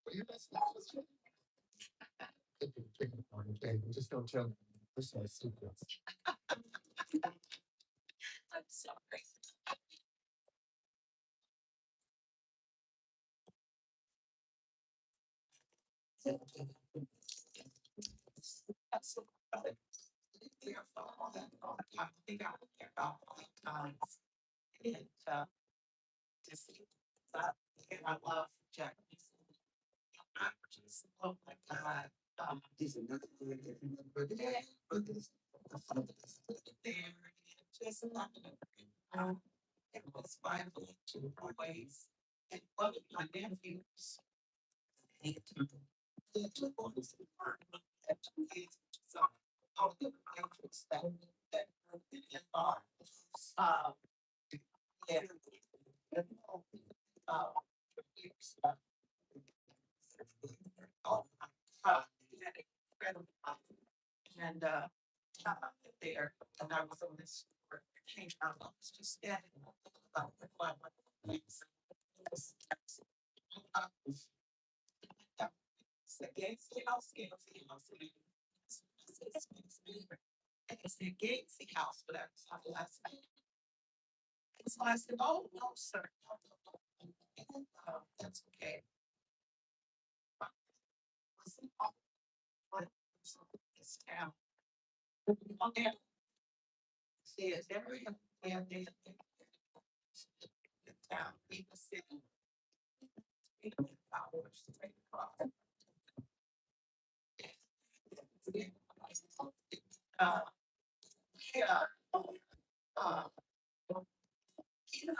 Okay, just don't tell me personal secrets. I'm sorry. That's so funny. There for all that long time. I think I was there about 5 times. And just and I love Japanese. I just, oh my God. These are nothing but there, but this there, just nothing. It was Bible to always. And one of my nephews, he took the two boys to work at 2 kids. So all the actions that in bar. Uh, yeah. Uh, years. Oh, yeah, incredible. And there, and I was on this change. I was just standing my legs. It's against the house, against the house. It's the against the house, but that's not the last name. So I said, oh, no, sir. That's okay. This town. Okay. See, it's every damn day. The town, people sitting. Hours to take a call. Uh, yeah. Uh, you know,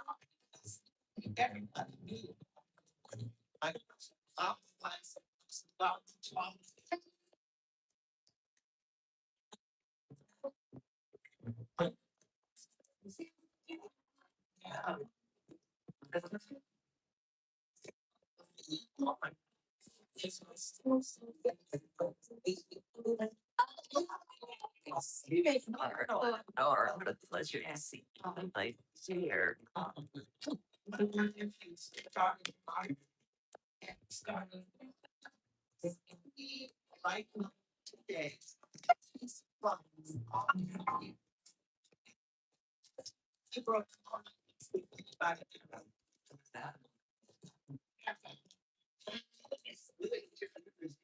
everybody knew. I about 12. Yeah. Or what a pleasure to see my dear. Starting right today. He brought that.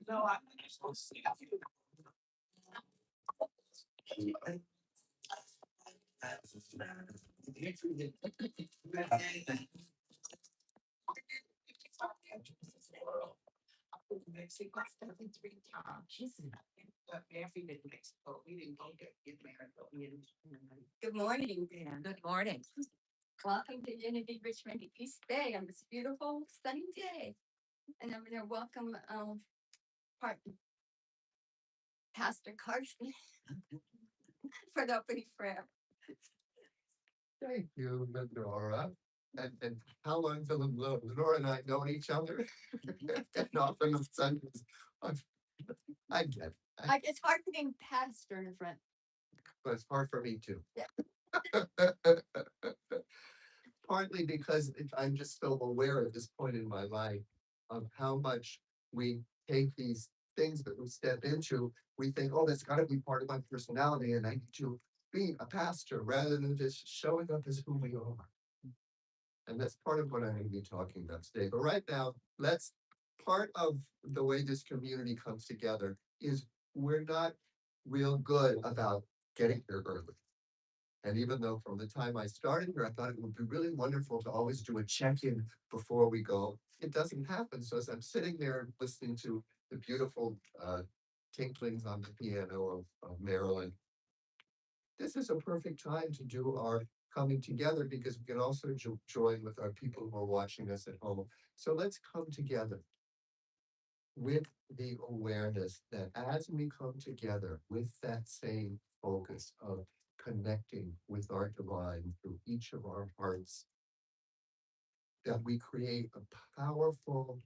No, I'm supposed to see you. Mexico 3 times. Married in Mexico. We didn't go get married, but we didn't. Good morning, Dan. Good morning. Welcome to Unity Richmond East Bay on this beautiful sunny day. And I'm going to welcome part Pastor Carson for the opening prayer. Thank you, Lenora. And how long till Lenora and I know each other? And often the Sundays. I get it. It's hard for being pastor in front. But it's hard for me too. Yeah. Partly because I'm just so aware at this point in my life of how much we take these things that we step into. We think, oh, that's got to be part of my personality, and I need to be a pastor rather than just showing up as who we are. And that's part of what I'm going to be talking about today. But right now, part of the way this community comes together is we're not real good about getting here early. And even though from the time I started here, I thought it would be really wonderful to always do a check-in before we go, it doesn't happen. So as I'm sitting there listening to the beautiful tinklings on the piano of Marilyn, this is a perfect time to do our coming together because we can also join with our people who are watching us at home. So let's come together with the awareness that as we come together with that same focus of connecting with our divine through each of our hearts, that we create a powerful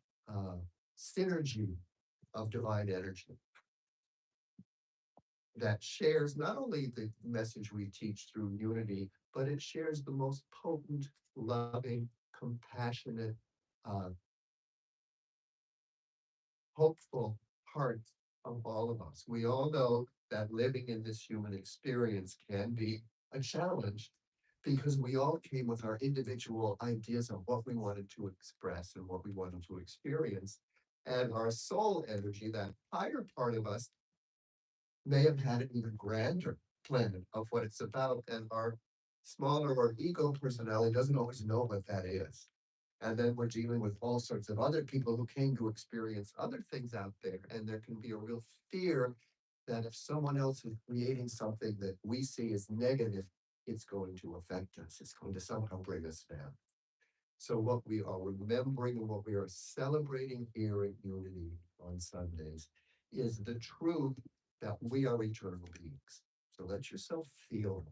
synergy of divine energy that shares not only the message we teach through unity, but it shares the most potent, loving, compassionate, hopeful heart of all of us. We all know that living in this human experience can be a challenge because we all came with our individual ideas of what we wanted to express and what we wanted to experience. And our soul energy, that higher part of us, may have had an even grander plan of what it's about. And our smaller or ego personality doesn't always know what that is. And then we're dealing with all sorts of other people who came to experience other things out there. And there can be a real fear that if someone else is creating something that we see as negative, it's going to affect us. It's going to somehow bring us down. So, what we are remembering and what we are celebrating here at Unity on Sundays is the truth that we are eternal beings. So, let yourself feel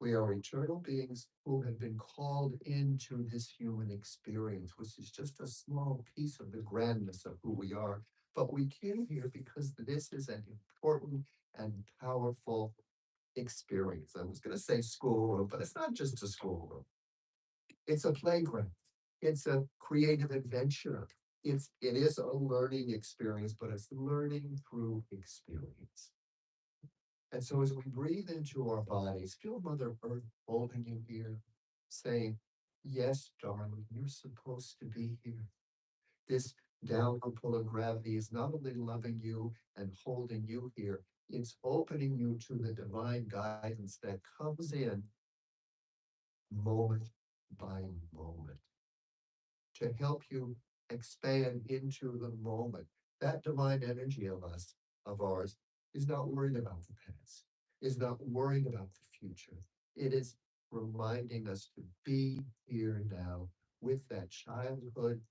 we are eternal beings who have been called into this human experience, which is just a small piece of the grandness of who we are. But we came here because this is an important and powerful experience. I was going to say schoolroom, but it's not just a schoolroom. It's a playground. It's a creative adventure. It is a learning experience, but it's learning through experience. And so as we breathe into our bodies, feel Mother Earth holding you here, saying, yes, darling, you're supposed to be here. This downward pull of gravity is not only loving you and holding you here, it's opening you to the divine guidance that comes in moment by moment to help you expand into the moment. That divine energy of us, of ours, is not worried about the past, is not worried about the future. It is reminding us to be here now with that childhood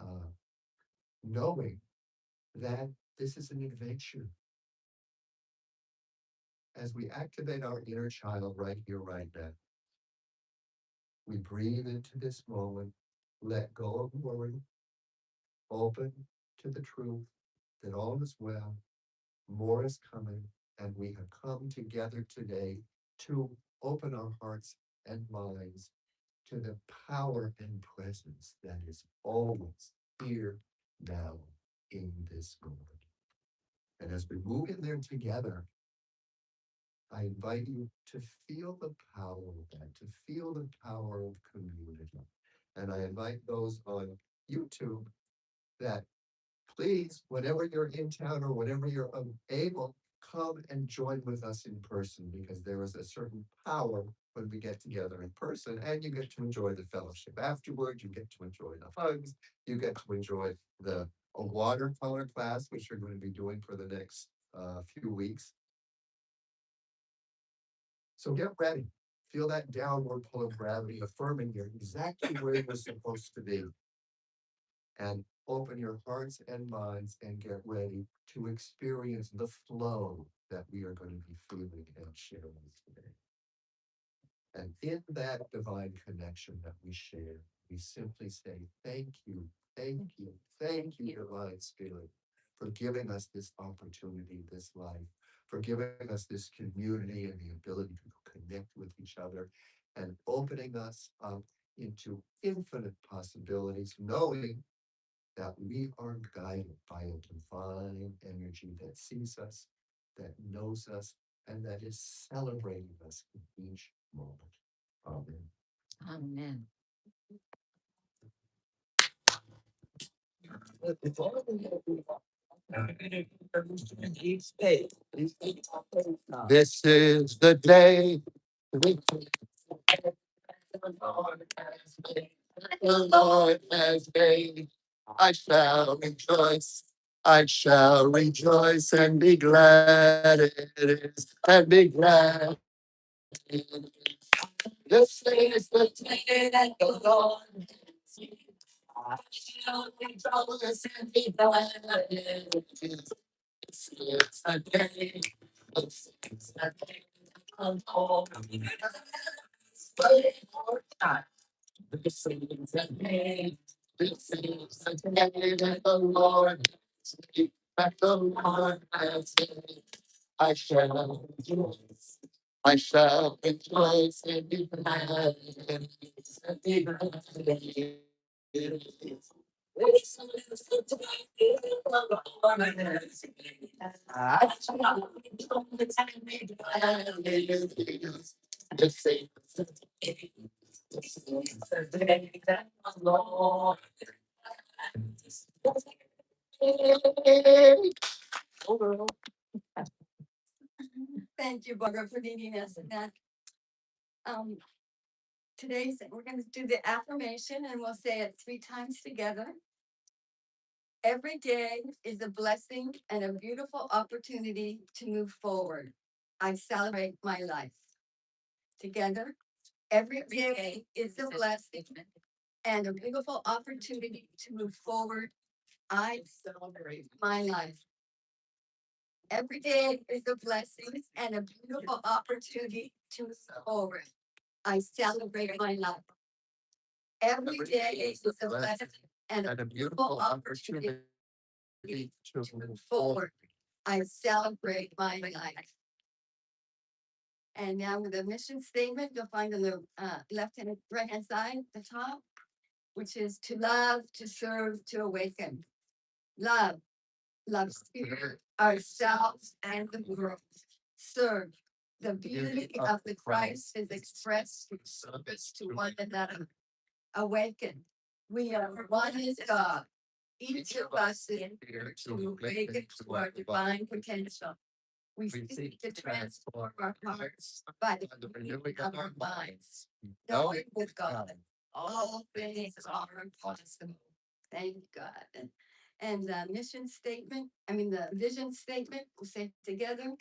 uh, knowing that this is an adventure. As we activate our inner child right here, right now, we breathe into this moment, let go of worry, open to the truth that all is well, more is coming, and we have come together today to open our hearts and minds to the power and presence that is always here now in this moment. And as we move in there together, I invite you to feel the power of that, to feel the power of community. And I invite those on YouTube that please, whenever you're in town or whenever you're able, come and join with us in person because there is a certain power when we get together in person and you get to enjoy the fellowship afterward. You get to enjoy the hugs. You get to enjoy the a watercolor class, which you're going to be doing for the next few weeks. So get ready. Feel that downward pull of gravity affirming you're exactly where you're supposed to be. And open your hearts and minds and get ready to experience the flow that we are going to be feeling and sharing today. And in that divine connection that we share, we simply say, thank you, Divine Spirit, for giving us this opportunity, this life, for giving us this community and the ability to connect with each other and opening us up into infinite possibilities, knowing that we are guided by a divine energy that sees us, that knows us, and that is celebrating us in each moment. Amen. Amen. This is the day the Lord has made. I shall rejoice. I shall rejoice and be glad it is, and be glad it is. This is the day that the Lord has made. I shall rejoice and be glad it is. This is the day. This is the day of the Lord. Wait for time. This is the day. This is the day that the Lord has made. That the Lord has made. I shall rejoice. I shall rejoice and be glad. And be glad. Thank you, Barbara, for leading us in that. Um, we're going to do the affirmation and we'll say it 3 times together. Every day is a blessing and a beautiful opportunity to move forward. I celebrate my life. Together, every day is a blessing and a beautiful opportunity to move forward. I celebrate my life. Every day is a blessing and a beautiful opportunity to move forward. I celebrate my life. Every day is a blessing and a beautiful opportunity to move forward. I celebrate my life. And now with the mission statement, you'll find on the right hand side at the top, which is to love, to serve, to awaken. Love, love spirit, ourselves, and the world. Serve. The beauty of the Christ is expressed through service to one another. Awaken. We are one as God. Each of us is here to awaken to our divine potential. We seek to transform our hearts by the renewing of our minds. Knowing with God, all things are possible. Thank God. And the mission statement, the vision statement, we'll say it together.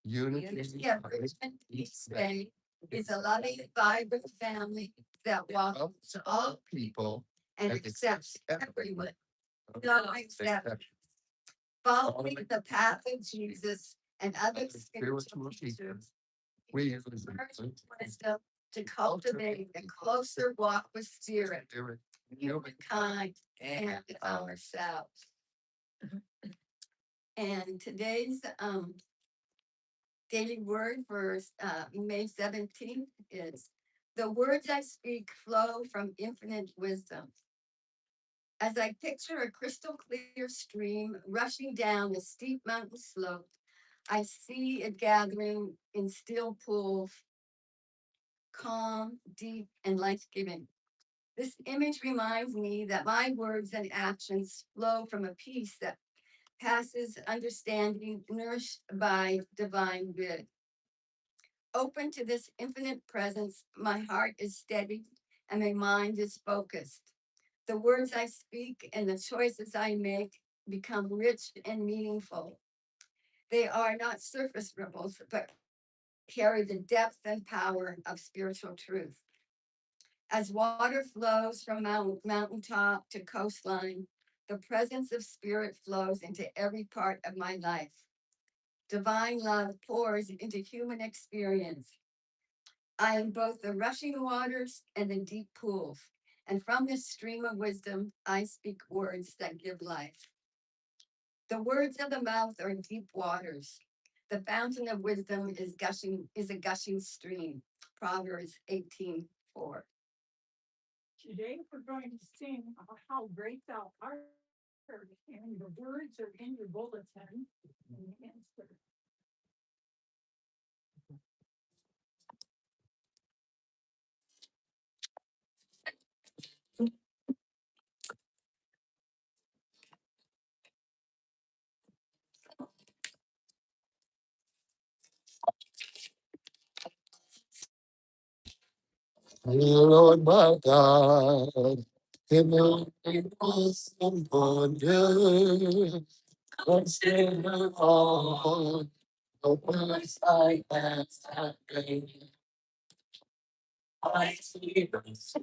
Unity of Richmond East Bay is a loving, vibrant family that welcomes all people and accepts everyone. No exceptions. Following the path of Jesus and other spiritual teachers, we use wisdom to cultivate a closer walk with spirit, humankind, and ourselves. And today's daily word for May 17th is the words I speak flow from infinite wisdom. As I picture a crystal clear stream rushing down a steep mountain slope, I see it gathering in still pools, calm, deep, and life-giving. This image reminds me that my words and actions flow from a peace that passes understanding, nourished by divine good. Open to this infinite presence, my heart is steady and my mind is focused. The words I speak and the choices I make become rich and meaningful. They are not surface ripples, but carry the depth and power of spiritual truth. As water flows from mountaintop to coastline, the presence of spirit flows into every part of my life. Divine love pours into human experience. I am both the rushing waters and the deep pools, and from this stream of wisdom, I speak words that give life. The words of the mouth are deep waters. The fountain of wisdom is a gushing stream. Proverbs 18:4. Today we're going to sing How Great Thou Art, and the words are in your bulletin. And the answer. Lord my God, in the awesome wonder, consider all the words I have made. I see the stars,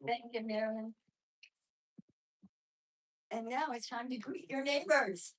Thank you, Marilyn. And now it's time to greet your neighbors.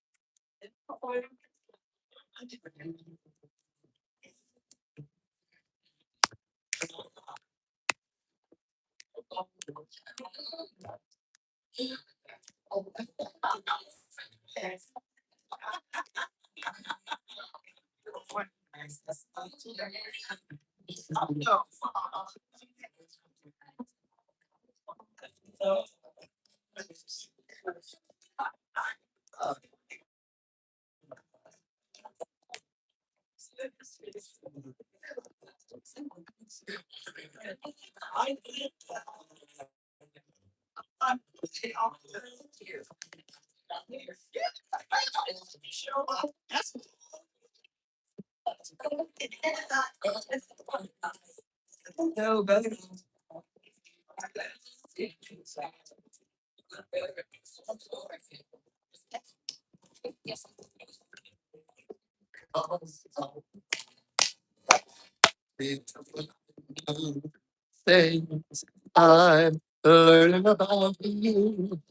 No, but Things I'm learning about you.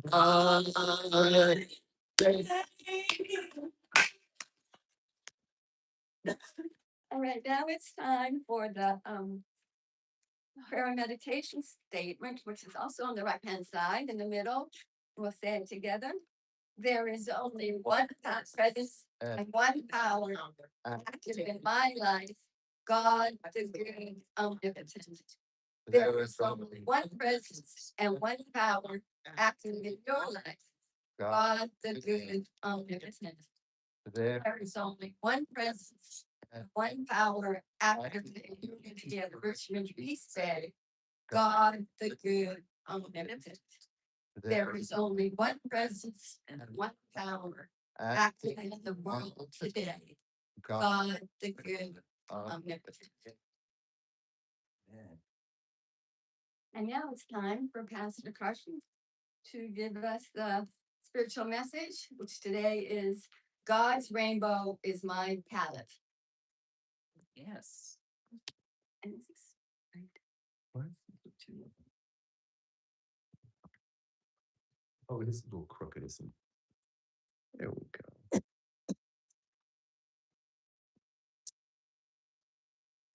By. all right, now it's time for the prayer and meditation statement, which is also on the right hand side in the middle. We'll say it together. There is only one presence and one power active in my life. God the good omnipotent. There is only one presence and one power active in your life. God the good omnipotent. There is only one presence and one power active in unity at Richmond East Bay. God the good omnipotent. There is only one presence and one power active in the world today. God the good omnipotent. And now it's time for Pastor Carson to give us the spiritual message, which today is God's rainbow is my palette. Yes. And this is right. Oh, it is a little crooked, isn't it? There we go.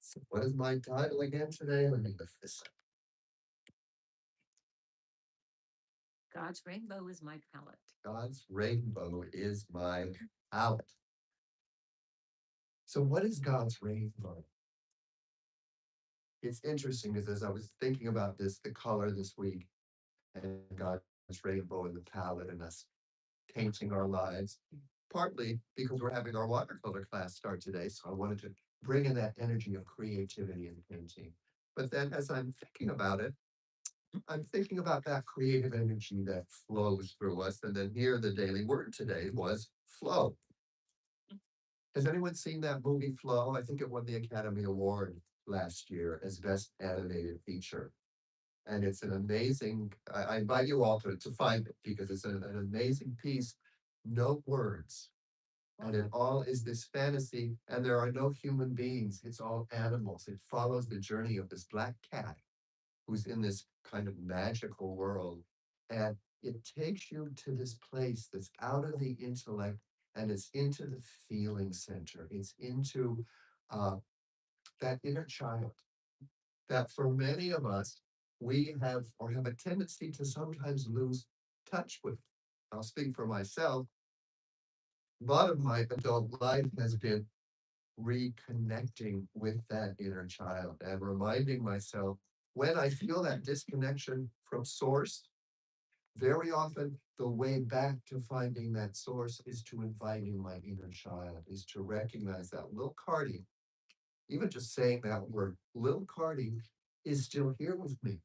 So what is my title again today? Let me lift this up. God's rainbow is my palette. God's rainbow is my palette. So what is God's rainbow? It's interesting because as I was thinking about this, the color this week, and God's rainbow in the palette and us painting our lives, partly because we're having our watercolor class start today. So I wanted to bring in that energy of creativity in painting. But then as I'm thinking about it, I'm thinking about that creative energy that flows through us. And then here, the daily word today was flow. Has anyone seen that movie Flow? I think it won the Academy Award last year as Best Animated Feature. And it's an amazing, I invite you all to find it because it's an amazing piece. No words. And it all is this fantasy, and there are no human beings. It's all animals. It follows the journey of this black cat who's in this kind of magical world. And it takes you to this place that's out of the intellect and it's into the feeling center. It's into that inner child that for many of us, we have or have a tendency to sometimes lose touch with. I'll speak for myself. A lot of my adult life has been reconnecting with that inner child and reminding myself when I feel that disconnection from source, very often the way back to finding that source is to inviting my inner child, is to recognize that little Cardi, even just saying that word, little Cardi is still here with me.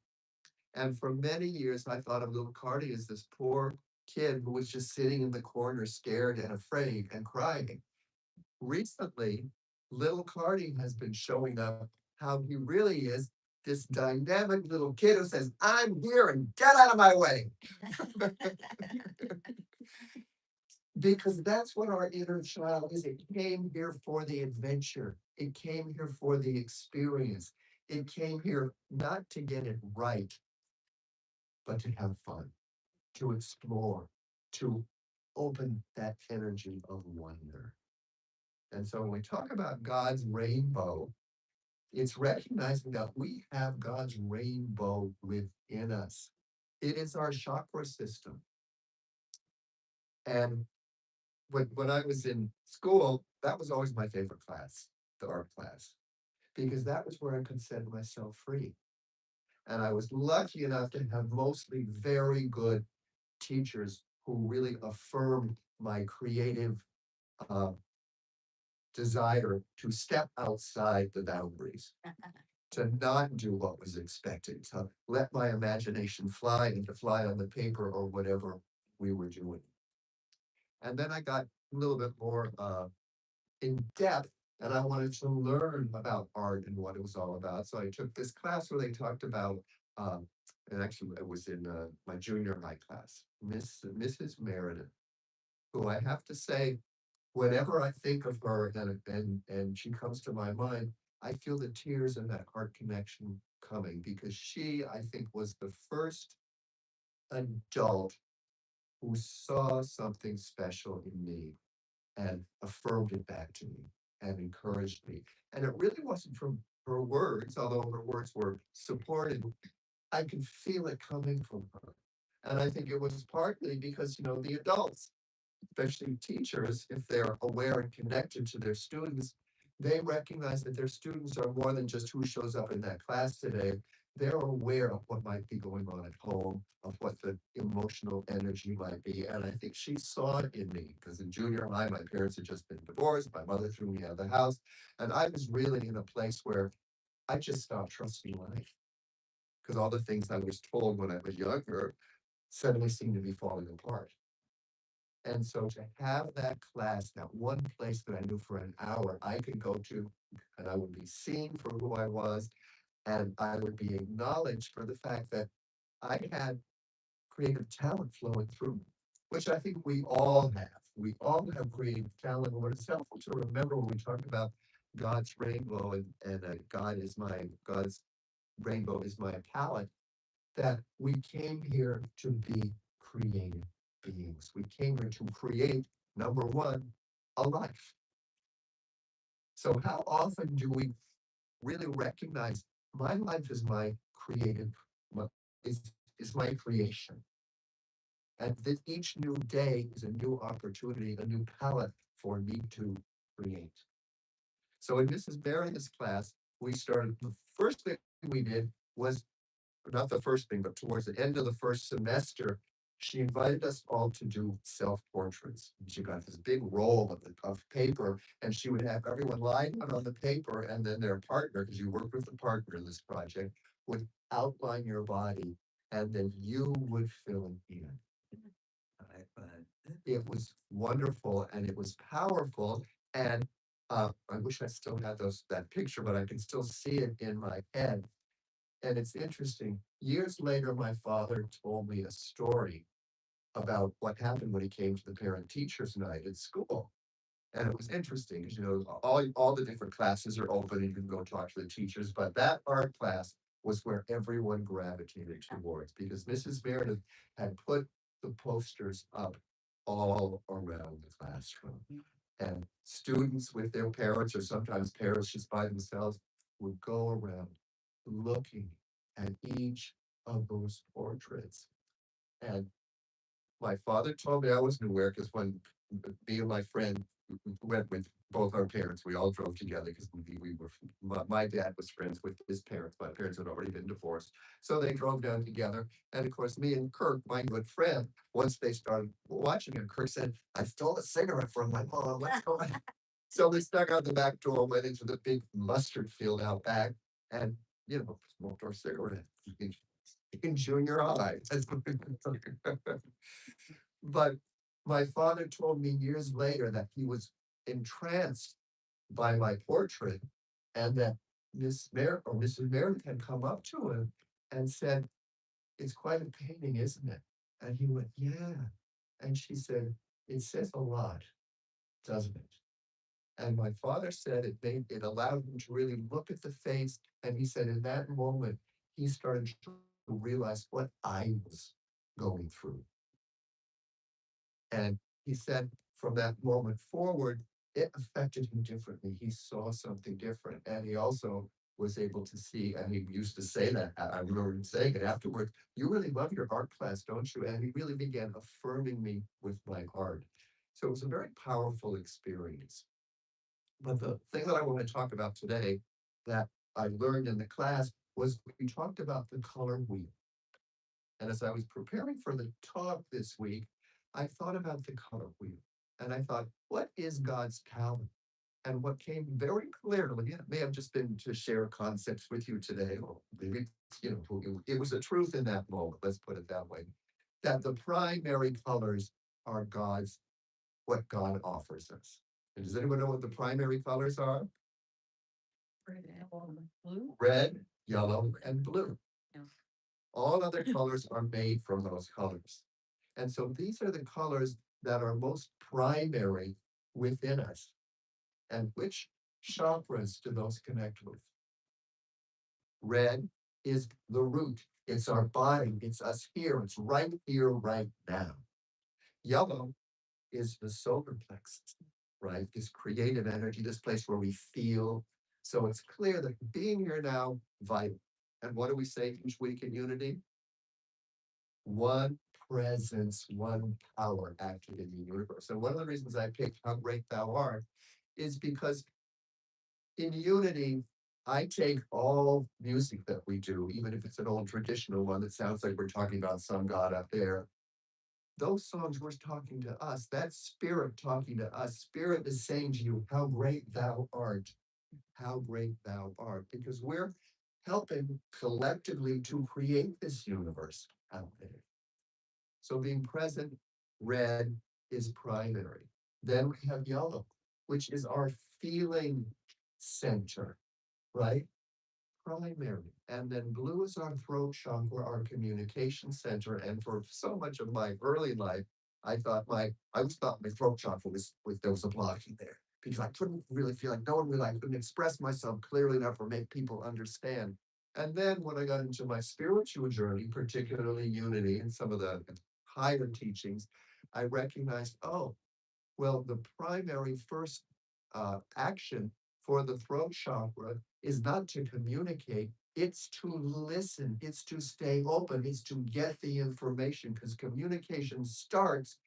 And for many years, I thought of little Cardi as this poor kid who was just sitting in the corner, scared and afraid and crying. Recently, little Cardi has been showing up how he really is this dynamic little kid who says, I'm here and get out of my way. Because that's what our inner child is. It came here for the adventure. It came here for the experience. It came here not to get it right, but to have fun, to explore, to open that energy of wonder. And so when we talk about God's rainbow, it's recognizing that we have God's rainbow within us. It is our chakra system. And when I was in school, that was always my favorite class, the art class, because that was where I could set myself free. And I was lucky enough to have mostly very good teachers who really affirmed my creative uh, desire to step outside the boundaries, to not do what was expected, to let my imagination fly and to fly on the paper or whatever we were doing. And then I got a little bit more in depth and I wanted to learn about art and what it was all about. So I took this class where they talked about, and actually it was in my junior high class, Mrs. Meredith, who I have to say, whenever I think of her and she comes to my mind, I feel the tears and that heart connection coming because she, I think, was the first adult who saw something special in me and affirmed it back to me and encouraged me. And it really wasn't from her words, although her words were supported. I could feel it coming from her. And I think it was partly because, the adults, especially teachers, if they're aware and connected to their students, they recognize that their students are more than just who shows up in that class today. They're aware of what might be going on at home, of what the emotional energy might be. And I think she saw it in me because in junior high, my parents had just been divorced. My mother threw me out of the house. And I was really in a place where I just stopped trusting life because all the things I was told when I was younger suddenly seemed to be falling apart. And so to have that class, that one place that I knew for an hour I could go to, and I would be seen for who I was, and I would be acknowledged for the fact that I had creative talent flowing through me, which I think we all have. We all have creative talent. What it's helpful to remember when we talk about God's rainbow and God's rainbow is my palette. that we came here to be creative beings. We came here to create, number one, a life. So how often do we really recognize my life is my creative, my- is, is my creation? And that each new day is a new opportunity, a new palette for me to create. So in Mrs. Barron's class, we started, the first thing we did was, not the first thing, but towards the end of the first semester, she invited us all to do self-portraits. She got this big roll of paper, and she would have everyone lie down on the paper, and then their partner, because you work with a partner in this project, would outline your body, and then you would fill it in. It was wonderful and it was powerful. And I wish I still had that picture, but I can still see it in my head. And it's interesting. Years later, my father told me a story about what happened when he came to the parent teachers night at school. And it was interesting because, all the different classes are open and you can go talk to the teachers. But that art class was where everyone gravitated towards because Mrs. Meredith had put the posters up all around the classroom. And students with their parents, or sometimes parents just by themselves, would go around looking at each of those portraits. And my father told me I wasn't aware because when me and my friend went with both our parents, we all drove together because we were, my dad was friends with his parents. My parents had already been divorced. So they drove down together. And of course, me and Kirk, my good friend, once they started watching it, Kirk said, I stole a cigarette from my mom. Let's go. So we snuck out the back door, went into the big mustard field out back, and, smoked our cigarette in junior high. But my father told me years later that he was entranced by my portrait and that Mrs. Meredith had come up to him and said, it's quite a painting, isn't it? And he went, yeah. And she said, it says a lot, doesn't it? And my father said it allowed him to really look at the face. And he said, in that moment, he started to realize what I was going through. And he said from that moment forward, it affected him differently. He saw something different. And he also was able to see, and he used to say that, I remember him saying it afterwards, you really love your art class, don't you? And he really began affirming me with my art. So it was a very powerful experience. But the thing that I want to talk about today that I learned in the class was we talked about the color wheel. And as I was preparing for the talk this week, I thought about the color wheel. And I thought, what is God's palette? And what came very clearly, it may have just been to share concepts with you today, or maybe, it was a truth in that moment, let's put it that way, that the primary colors are what God offers us. And does anyone know what the primary colors are? Blue? Red, yellow, and blue. Yeah. All other colors are made from those colors. And so these are the colors that are most primary within us. And which chakras do those connect with? Red is the root. It's our body. It's us here. It's right here, right now. Yellow is the solar plexus, right? This creative energy, this place where we feel. So it's clear that being here now, vital. And what do we say each week in Unity? One presence, one power active in the universe. And one of the reasons I picked How Great Thou Art is because in Unity, I take all music that we do, even if it's an old traditional one that sounds like we're talking about some God up there. Those songs were talking to us, that spirit talking to us. Spirit is saying to you, how great thou art, how great thou art, because we're helping collectively to create this universe out there. So being present, red is primary. Then we have yellow, which is our feeling center, right? Primary. And then blue is our throat chakra, our communication center. And for so much of my early life, I always thought my throat chakra there was a blocking there because I couldn't really feel like no one really, I couldn't express myself clearly enough or make people understand. And then when I got into my spiritual journey, particularly unity and some of the higher teachings, I recognized, oh, well, the primary first action for the throat chakra is not to communicate, it's to listen, it's to stay open, it's to get the information, because communication starts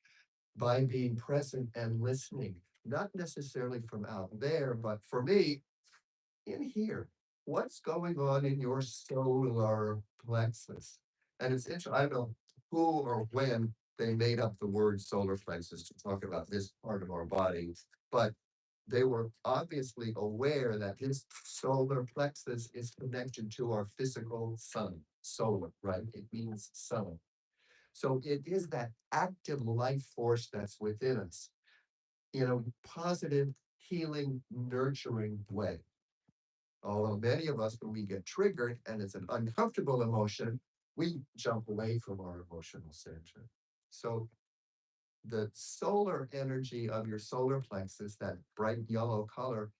by being present and listening, not necessarily from out there, but for me, in here. What's going on in your solar plexus? And it's interesting, I don't know who or when they made up the word solar plexus to talk about this part of our body, but they were obviously aware that this solar plexus is connected to our physical sun, solar, right? It means sun. So it is that active life force that's within us in a positive, healing, nurturing way. Although many of us, when we get triggered and it's an uncomfortable emotion, we jump away from our emotional center. So the solar energy of your solar plexus, that bright yellow color,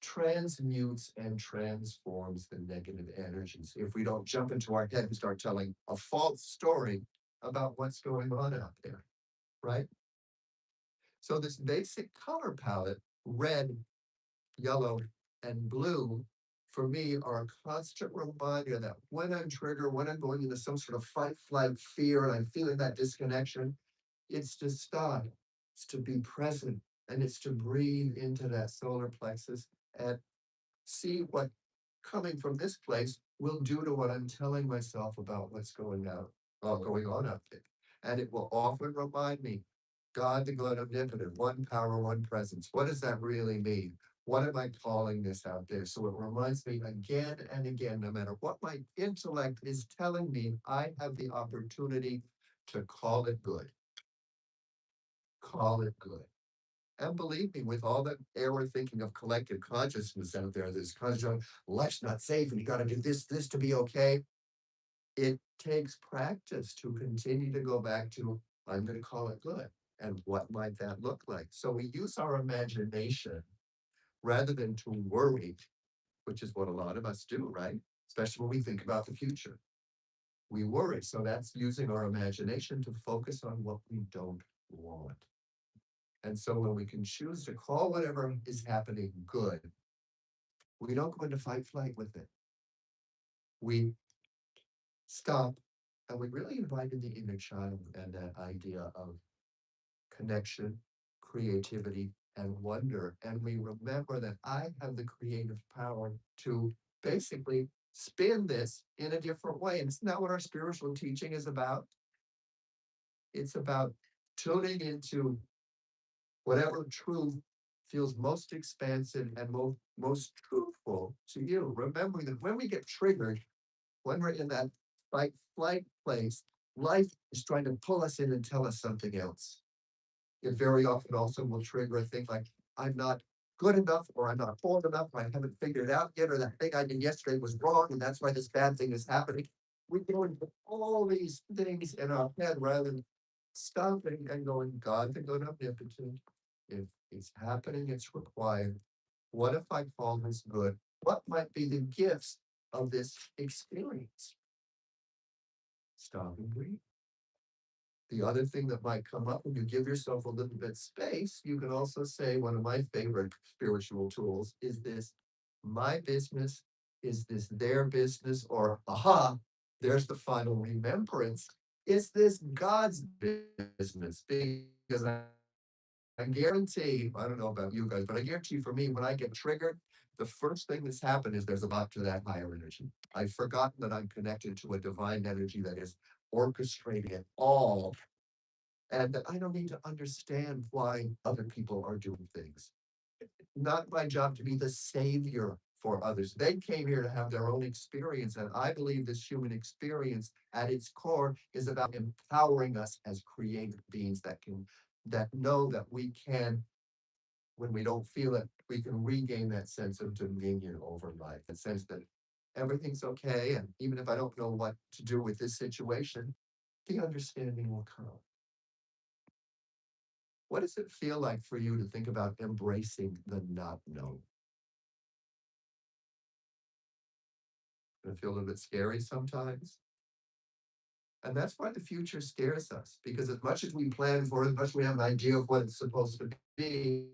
transmutes and transforms the negative energies. If we don't jump into our head and start telling a false story about what's going on out there, right? So this basic color palette, red, yellow, and blue, for me are a constant reminder that when I'm triggered, when I'm going into some sort of fight, flight, fear, and I'm feeling that disconnection, it's to stop, it's to be present, and it's to breathe into that solar plexus and see what coming from this place will do to what I'm telling myself about what's going on out there. And it will often remind me, God, the God omnipotent, one power, one presence. What does that really mean? What am I calling this out there? So it reminds me again and again, no matter what my intellect is telling me, I have the opportunity to call it good. Call it good. And believe me, with all that error thinking of collective consciousness out there, this conscious, life's not safe and you got to do this to be okay. It takes practice to continue to go back to, I'm going to call it good. And what might that look like? So we use our imagination rather than to worry, which is what a lot of us do, right? Especially when we think about the future. We worry. So that's using our imagination to focus on what we don't want. And so when we can choose to call whatever is happening good, we don't go into fight flight with it. We stop and we really invite in the inner child and that idea of connection, creativity, and wonder. And we remember that I have the creative power to basically spin this in a different way. And isn't that what our spiritual teaching is about? It's about tuning into whatever truth feels most expansive and most truthful to you. Remembering that when we get triggered, when we're in that fight flight place, life is trying to pull us in and tell us something else. It very often also will trigger a thing like, I'm not good enough, or I'm not bold enough, or I haven't figured it out yet, or that thing I did yesterday was wrong, and that's why this bad thing is happening. We go into all these things in our head rather than stopping and going, God, the good omnipotent, if it's happening, it's required. What if I call this good? What might be the gifts of this experience? Stop and breathe. The other thing that might come up when you give yourself a little bit space, you can also say, one of my favorite spiritual tools is this, my business, is this their business? Or, aha, there's the final remembrance. Is this God's business? Because I guarantee, I don't know about you guys, but I guarantee for me, when I get triggered, the first thing that's happened is there's a block to that higher energy. I've forgotten that I'm connected to a divine energy that is orchestrating it all, and that I don't need to understand why other people are doing things. Not my job to be the savior for others. They came here to have their own experience. And I believe this human experience at its core is about empowering us as creative beings that know that we can, when we don't feel it, we can regain that sense of dominion over life, that sense that everything's okay. And even if I don't know what to do with this situation, the understanding will come. What does it feel like for you to think about embracing the not known? Can feel a little bit scary sometimes. And that's why the future scares us, because as much as we plan for it, as much as we have an idea of what it's supposed to be,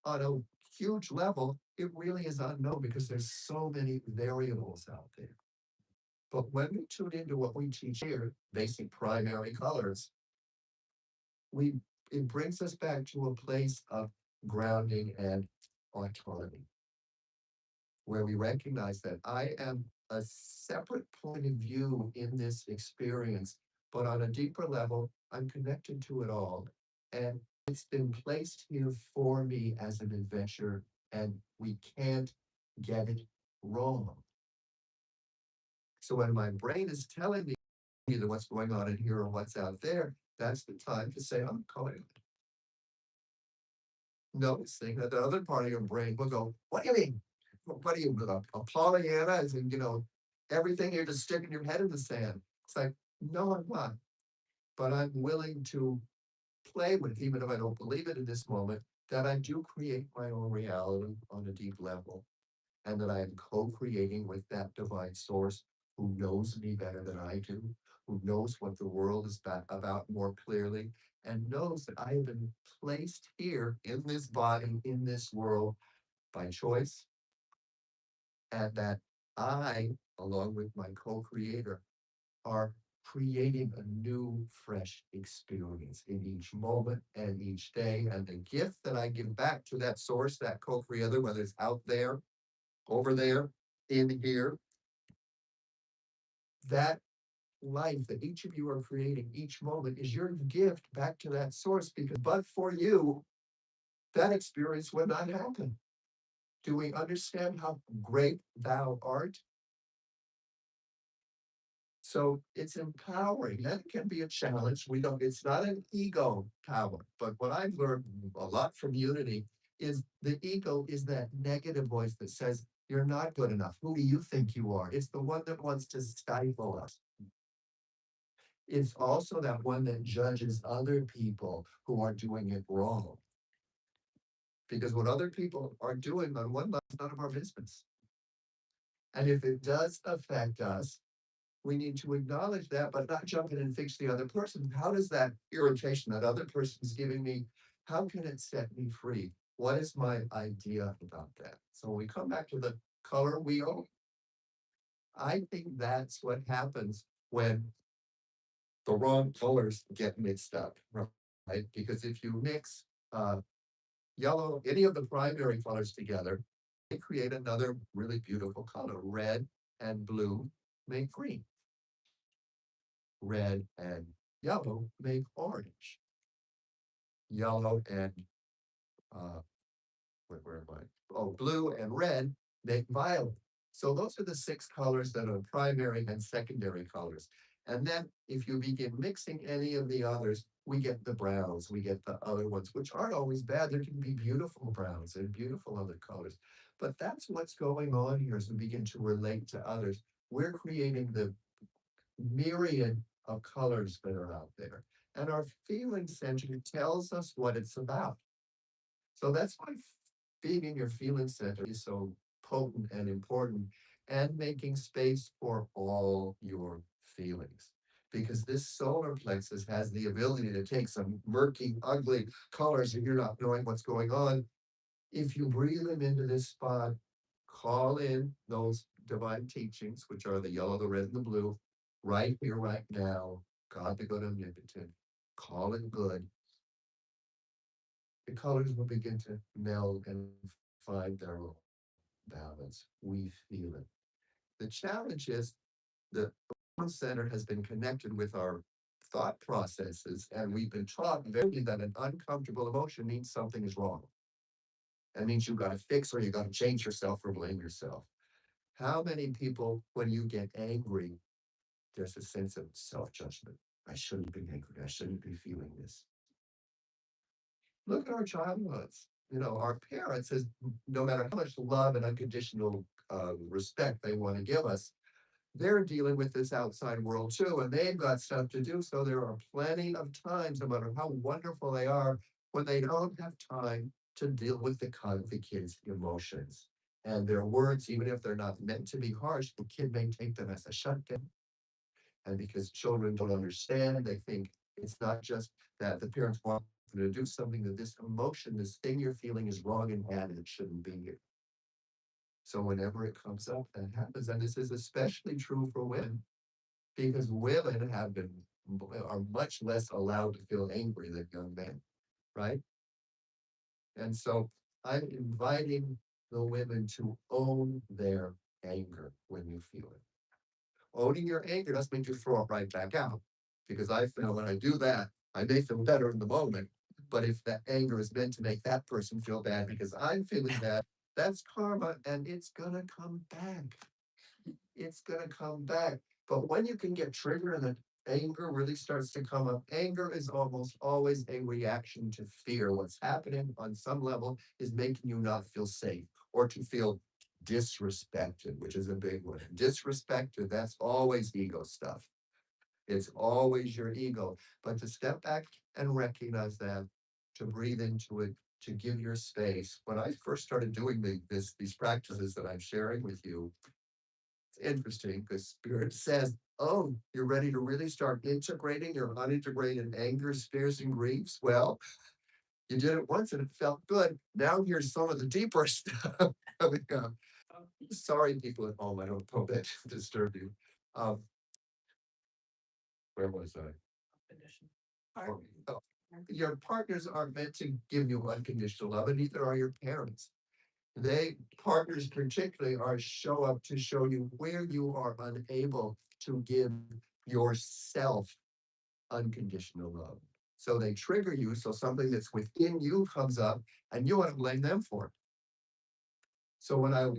on a huge level, it really is unknown because there's so many variables out there. But when we tune into what we teach here, basic primary colors, we it brings us back to a place of grounding and autonomy, where we recognize that I am a separate point of view in this experience, but on a deeper level, I'm connected to it all. And it's been placed here for me as an adventure, and we can't get it wrong. So when my brain is telling me either what's going on in here or what's out there, that's the time to say, I'm calling it. Noticing that the other part of your brain will go, what do you mean? What are you, a Pollyanna? As in, everything you're just sticking your head in the sand. It's like, no, I'm not. But I'm willing to play with, even if I don't believe it in this moment, that I do create my own reality on a deep level. And that I am co-creating with that divine source who knows me better than I do, who knows what the world is about more clearly, and knows that I have been placed here in this body, in this world by choice, and that I, along with my co-creator, are creating a new, fresh experience in each moment and each day. And the gift that I give back to that source, that co-creator, whether it's out there, over there, in here, that life that each of you are creating each moment is your gift back to that source, because but for you, that experience would not happen. Do we understand how great thou art? So it's empowering. That can be a challenge. It's not an ego power, but what I've learned a lot from Unity is the ego is that negative voice that says, you're not good enough. Who do you think you are? It's the one that wants to stifle us. It's also that one that judges other people who are doing it wrong. Because what other people are doing on one level is none of our business. And if it does affect us, we need to acknowledge that, but not jump in and fix the other person. How does that irritation that other person is giving me, how can it set me free? What is my idea about that? So when we come back to the color wheel, I think that's what happens when the wrong colors get mixed up, right? Because if you mix yellow, any of the primary colors together, they create another really beautiful color. Red and blue make green. Red and yellow make orange. Yellow and uh, where am I? Oh, blue and red make violet. So those are the six colors that are primary and secondary colors. And then if you begin mixing any of the others, we get the browns, we get the other ones, which aren't always bad. There can be beautiful browns and beautiful other colors. But that's what's going on here as we begin to relate to others. We're creating the myriad of colors that are out there. And our feeling center tells us what it's about. So that's why being in your feeling center is so potent and important, and making space for all your feelings. Because this solar plexus has the ability to take some murky, ugly colors and you're not knowing what's going on. If you breathe them into this spot, call in those divine teachings, which are the yellow, the red, and the blue, right here, right now. God the good omnipotent, call it good. The colors will begin to meld and find their own balance. We feel it. The challenge is the center has been connected with our thought processes, and we've been taught very that an uncomfortable emotion means something is wrong. That means you got to fix or you got to change yourself or blame yourself. How many people, when you get angry, there's a sense of self-judgment. I shouldn't be angry. I shouldn't be feeling this. Look at our childhoods. Our parents, no matter how much love and unconditional respect they want to give us, they're dealing with this outside world too, and they've got stuff to do. So there are plenty of times, no matter how wonderful they are, when they don't have time to deal with the kids' emotions. And their words, even if they're not meant to be harsh, the kid may take them as a shutdown. And because children don't understand, they think it's not just that the parents want them to do something, that this emotion, this thing you're feeling is wrong and bad and it shouldn't be here. So whenever it comes up, that happens. And this is especially true for women, because women are much less allowed to feel angry than young men, right? And so I'm inviting the women to own their anger when you feel it. Owning your anger doesn't mean you throw it right back out. Because I feel when I do that, I may feel better in the moment. But if that anger is meant to make that person feel bad because I'm feeling bad, that's karma and it's gonna come back. It's gonna come back. But when you can get triggered and the anger really starts to come up, anger is almost always a reaction to fear. What's happening on some level is making you not feel safe or to feel disrespected, which is a big one. Disrespected, that's always ego stuff. It's always your ego. But to step back and recognize that, to breathe into it, to give your space. When I first started doing these practices that I'm sharing with you, it's interesting because Spirit says, oh, you're ready to really start integrating your unintegrated angers, fears, and griefs. Well, you did it once and it felt good. Now here's some of the deeper stuff coming up. Sorry, people at home, I don't hope that disturbed you. Um, where was I? Oh, oh, your partners aren't meant to give you unconditional love, and neither are your parents. They, partners particularly, are show up to show you where you are unable to give yourself unconditional love. So they trigger you, so something that's within you comes up, and you want to blame them for it. So when I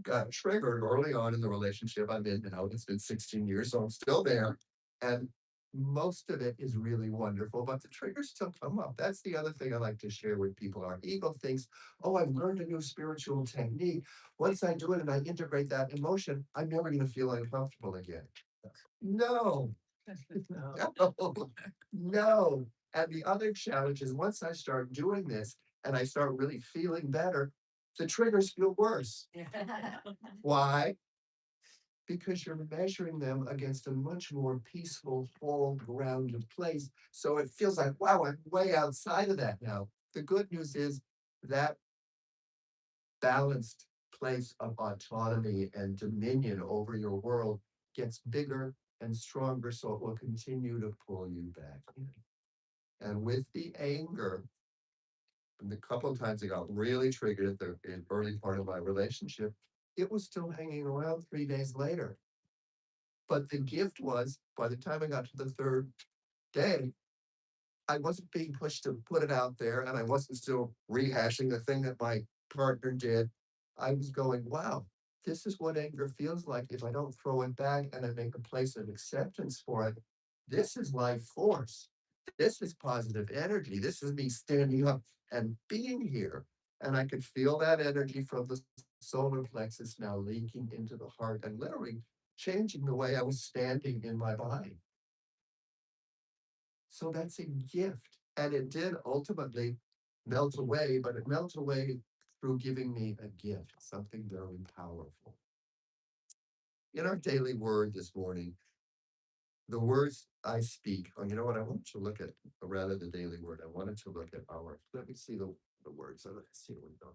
got triggered early on in the relationship I'm in now. It's been 16 years, so I'm still there. And most of it is really wonderful, but the triggers still come up. That's the other thing I like to share with people. Our ego thinks, oh, I've learned a new spiritual technique. Once I do it and I integrate that emotion, I'm never going to feel uncomfortable again. No, no, no. And the other challenge is once I start doing this and I start really feeling better, the triggers feel worse. Why? Because you're measuring them against a much more peaceful, whole, grounded place. So it feels like, wow, I'm way outside of that now. The good news is that balanced place of autonomy and dominion over your world gets bigger and stronger, so it will continue to pull you back in. And with the anger, and the couple of times I got really triggered at the early part of my relationship, it was still hanging around 3 days later. But the gift was, by the time I got to the third day, I wasn't being pushed to put it out there and I wasn't still rehashing the thing that my partner did. I was going, wow, this is what anger feels like if I don't throw it back and I make a place of acceptance for it. This is life force. This is positive energy. This is me standing up and being here. And I could feel that energy from the solar plexus now leaking into the heart and literally changing the way I was standing in my body. So that's a gift. And it did ultimately melt away, but it melts away through giving me a gift, something very powerful. In our daily word this morning, the words I speak, oh, you know what? I want you to look at, rather the daily word, I wanted to look at our, let me see the words. So let's see what we go.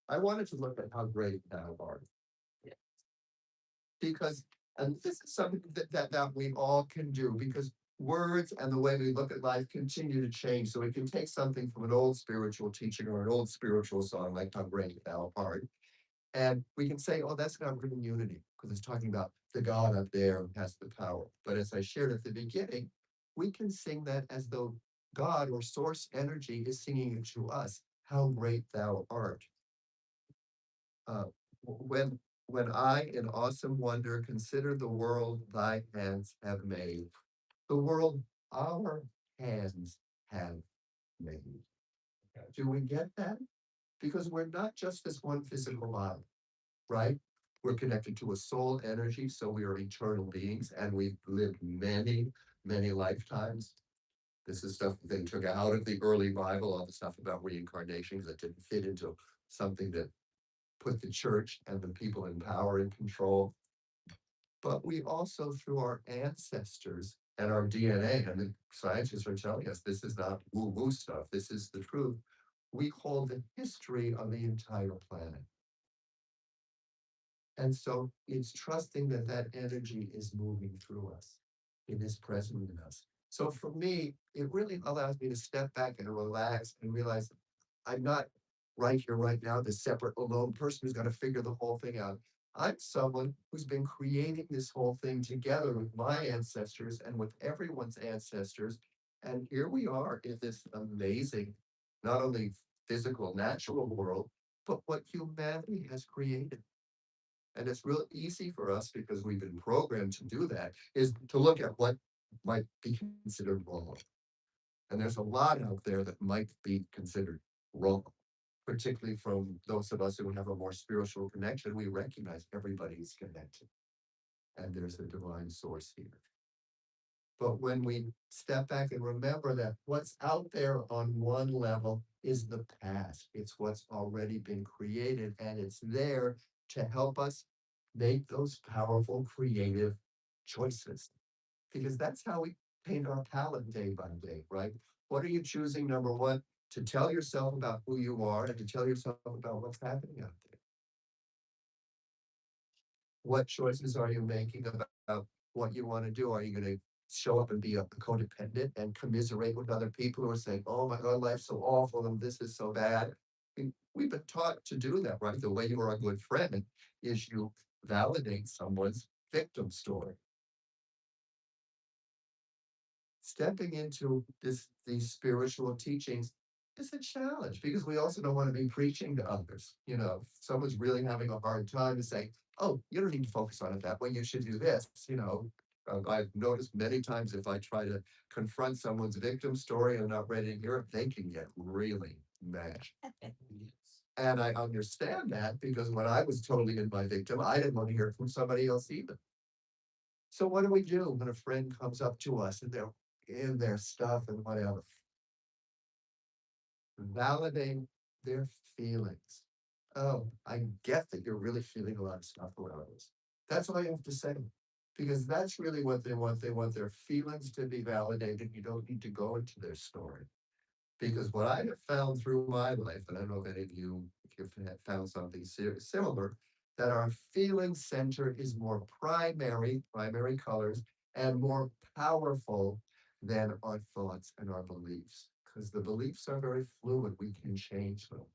I wanted to look at how great thou art. Because, and this is something that we all can do because words and the way we look at life continue to change. So we can take something from an old spiritual teaching or an old spiritual song like How Great Thou Art, and we can say, oh, that's not really unity because it's talking about the God up there who has the power. But as I shared at the beginning, we can sing that as though God or source energy is singing it to us. How great thou art. Uh, when I, in awesome wonder, consider the world thy hands have made, the world our hands have made. Do we get that? Because we're not just this one physical body, right? We're connected to a soul energy, so we are eternal beings, and we've lived many, many lifetimes. This is stuff that they took out of the early Bible, all the stuff about reincarnation, that didn't fit into something that put the church and the people in power in control. But we also, through our ancestors and our DNA, and the scientists are telling us this is not woo-woo stuff, this is the truth. We hold the history of the entire planet. And so it's trusting that that energy is moving through us. It is present in us. So for me, it really allows me to step back and relax and realize I'm not right here, right now, the separate, alone person who's got to figure the whole thing out. I'm someone who's been creating this whole thing together with my ancestors and with everyone's ancestors. And here we are in this amazing, not only physical, natural world, but what humanity has created. And it's real easy for us because we've been programmed to do that, is to look at what might be considered wrong. And there's a lot out there that might be considered wrong, particularly from those of us who have a more spiritual connection. We recognize everybody's connected and there's a divine source here. But when we step back and remember that what's out there on one level is the past, it's what's already been created, and it's there to help us make those powerful, creative choices. Because that's how we paint our palette day by day, right? What are you choosing, number one, to tell yourself about who you are and to tell yourself about what's happening out there? What choices are you making about what you want to do? Are you going to show up and be a codependent and commiserate with other people who are saying, oh my God, life's so awful and this is so bad? We've been taught to do that, right? The way you are a good friend is you validate someone's victim story. Stepping into these spiritual teachings is a challenge because we also don't want to be preaching to others. You know, if someone's really having a hard time to say, oh, you don't need to focus on it that way, you should do this. I've noticed many times if I try to confront someone's victim story and I'm not ready to hear it, they can get really mad. And I understand that because when I was totally in my victim, I didn't want to hear it from somebody else either. So what do we do when a friend comes up to us and they're in their stuff and whatever? Validate their feelings. Oh, I get that you're really feeling a lot of stuff around this. That's all you have to say. Because that's really what they want. They want their feelings to be validated. You don't need to go into their story. Because what I have found through my life, and I don't know if any of you, if you've found something similar, that our feeling center is more primary colors, and more powerful than our thoughts and our beliefs. Because the beliefs are very fluid, we can change them.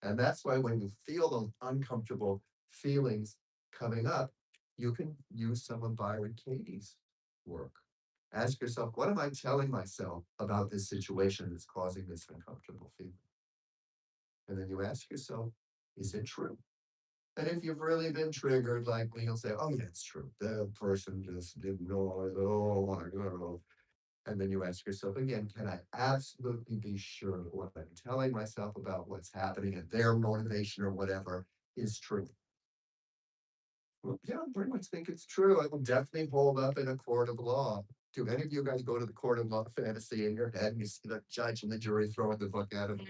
And that's why when you feel those uncomfortable feelings coming up, you can use some of Byron Katie's work. Ask yourself, what am I telling myself about this situation that's causing this uncomfortable feeling? And then you ask yourself, is it true? And if you've really been triggered, like me, you'll say, oh, yeah, it's true. The person just didn't know. Oh, my God. And then you ask yourself again, can I absolutely be sure that what I'm telling myself about what's happening and their motivation or whatever is true? Well, yeah, I pretty much think it's true. I will definitely hold up in a court of law. Do any of you guys go to the court of law fantasy in your head and you see the judge and the jury throwing the book at him?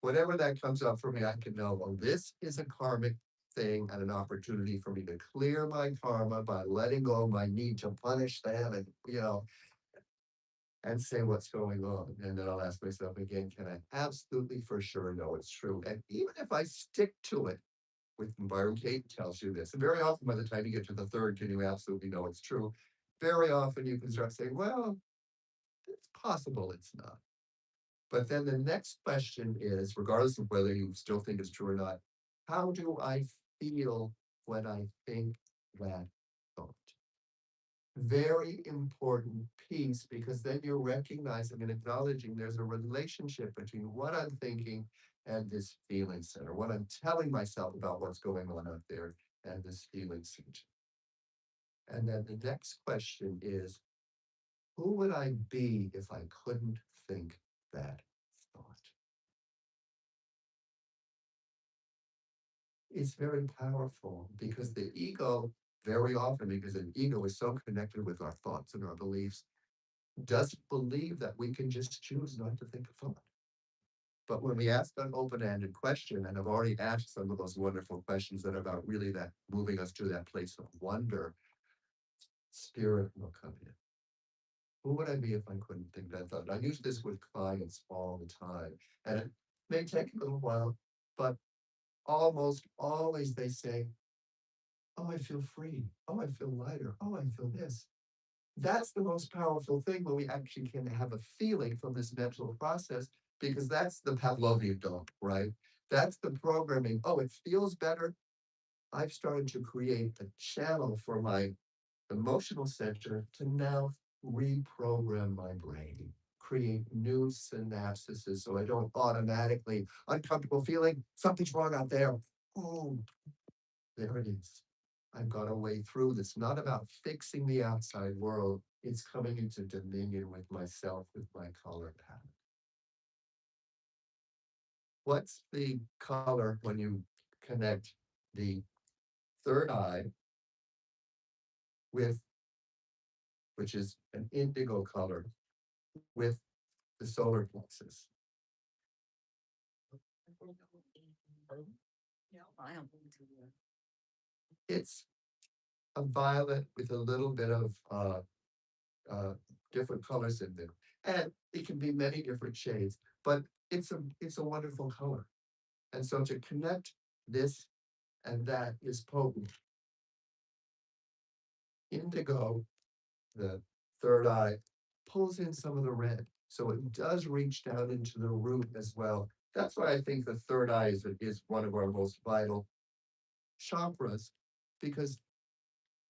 Whenever that comes up for me, I can know, well, this is a karmic thing and an opportunity for me to clear my karma by letting go of my need to punish them and, and say what's going on. And then I'll ask myself again, can I absolutely for sure know it's true? And even if I stick to it, with Byron Kate tells you this. And very often, by the time you get to the third, can you absolutely know it's true? Very often, you can start saying, well, it's possible it's not. But then the next question is, regardless of whether you still think it's true or not, how do I feel when I think that thought? Very important piece because then you're recognizing and acknowledging there's a relationship between what I'm thinking and this feeling center, what I'm telling myself about what's going on out there and this feeling center. And then the next question is, who would I be if I couldn't think that thought? It's very powerful because the ego, very often, because an ego is so connected with our thoughts and our beliefs, doesn't believe that we can just choose not to think a thought. But when we ask an open-ended question, and I've already asked some of those wonderful questions that are about really that moving us to that place of wonder, spirit will come in. Who would I be if I couldn't think that thought? I use this with clients all the time, and it may take a little while, but almost always they say, "Oh, I feel free. Oh, I feel lighter. Oh, I feel this." That's the most powerful thing when we actually can have a feeling from this mental process, because that's the Pavlovian dog, right? That's the programming. Oh, it feels better. I've started to create a channel for my emotional center to now reprogram my brain, create new synapses so I don't automatically uncomfortable feeling something's wrong out there. Oh, there it is. I've got a way through this. Not about fixing the outside world. It's coming into dominion with myself, with my color palette. What's the color when you connect the third eye with, which is an indigo color, with the solar plexus? It's a violet with a little bit of uh, different colors in there. And it can be many different shades, but it's a wonderful color. And so to connect this and that is potent. Indigo, the third eye, pulls in some of the red. So it does reach down into the root as well. That's why I think the third eye is one of our most vital chakras, because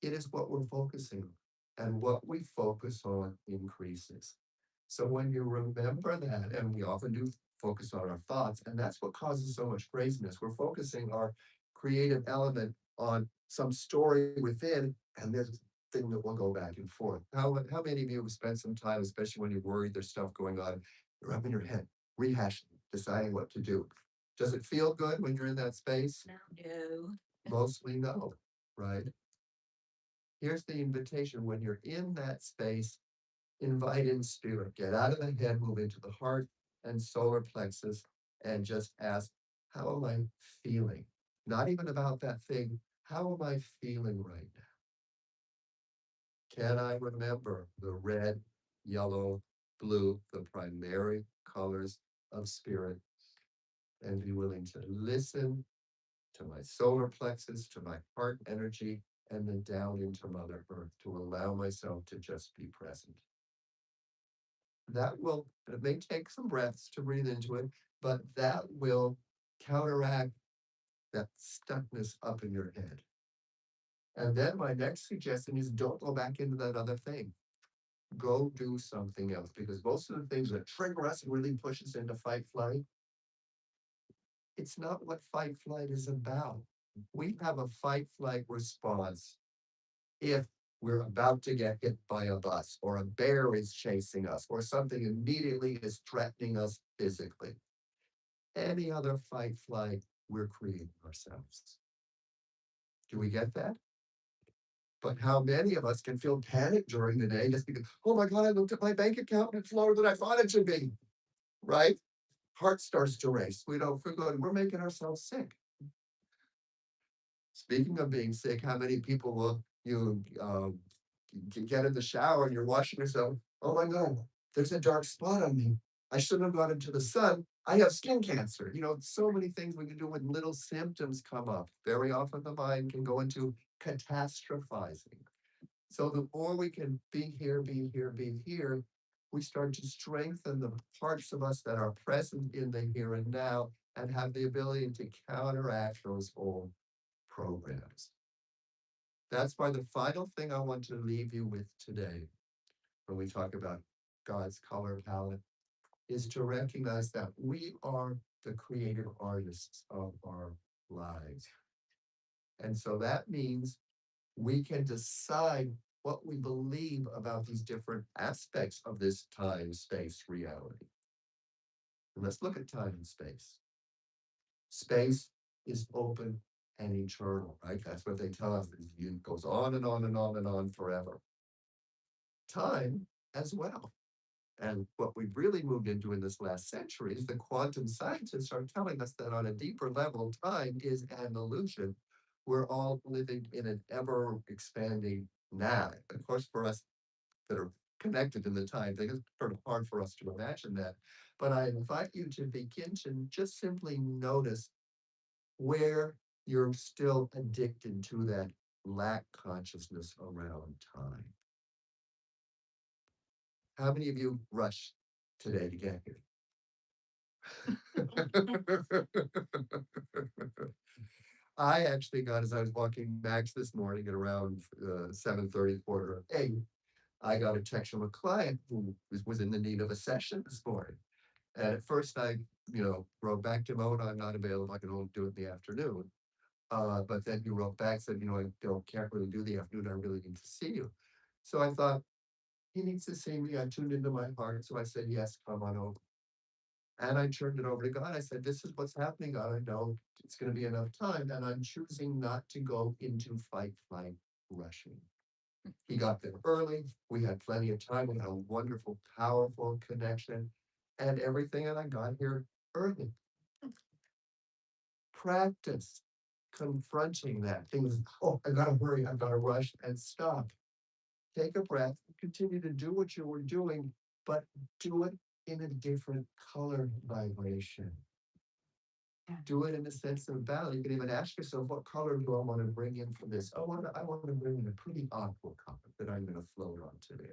it is what we're focusing on. And what we focus on increases. So when you remember that, and we often do focus on our thoughts, and that's what causes so much craziness. We're focusing our creative element on some story within, and this thing that will go back and forth. How many of you have spent some time, especially when you're worried there's stuff going on, you're up in your head, rehashing, deciding what to do? Does it feel good when you're in that space? No. Mostly no, right? Here's the invitation when you're in that space, invite in spirit, get out of the head, move into the heart and solar plexus, and just ask, how am I feeling? Not even about that thing. How am I feeling right now? Can I remember the red, yellow, blue, the primary colors of spirit, and be willing to listen to my solar plexus, to my heart energy, and then down into Mother Earth to allow myself to just be present? That will, it may take some breaths to breathe into it, but that will counteract that stuckness up in your head. And then my next suggestion is don't go back into that other thing. Go do something else, because most of the things that trigger us and really push us into fight flight, it's not what fight flight is about. We have a fight flight response if we're about to get hit by a bus, or a bear is chasing us, or something immediately is threatening us physically. Any other fight flight, we're creating ourselves. Do we get that? But how many of us can feel panic during the day just because, oh my God, I looked at my bank account and it's lower than I thought it should be, right? Heart starts to race. We don't feel good. We're making ourselves sick. Speaking of being sick, how many people will get in the shower and you're washing yourself? Oh my God, there's a dark spot on me. I shouldn't have gone into the sun. I have skin cancer. So many things we can do when little symptoms come up. Very often the mind can go into catastrophizing. So the more we can be here, be here, be here, we start to strengthen the parts of us that are present in the here and now and have the ability to counteract those old programs. That's why the final thing I want to leave you with today, when we talk about God's color palette, is to recognize that we are the creative artists of our lives. And so that means we can decide what we believe about these different aspects of this time space reality. And let's look at time and space. Space is open and eternal, right? That's what they tell us. It goes on and on and on and on forever. Time as well. And what we've really moved into in this last century is the quantum scientists are telling us that on a deeper level, time is an illusion. We're all living in an ever expanding now. Of course, for us that are connected in the time thing, it's sort of hard for us to imagine that. But I invite you to begin to just simply notice where you're still addicted to that lack consciousness around time. How many of you rushed today to get here? I actually got, as I was walking back this morning at around 7:30, quarter of 8, I got a text from a client who was in the need of a session this morning. And at first I, wrote back to him, oh, no, I'm not available. I can only do it in the afternoon. But then he wrote back, said, can't really do the afternoon. I really need to see you. So I thought, he needs to see me. I tuned into my heart. So I said, yes, come on over. And I turned it over to God. I said, this is what's happening, God. I know it's going to be enough time. And I'm choosing not to go into fight, flight, rushing. He got there early. We had plenty of time. We had a wonderful, powerful connection and everything. And I got here early. Practice confronting that. Things, oh, I gotta hurry, I gotta rush, and stop. Take a breath, continue to do what you were doing, but do it in a different color vibration. Do it in a sense of balance. You can even ask yourself, what color do I want to bring in for this? I want to bring in a pretty aqua color that I'm going to float on today.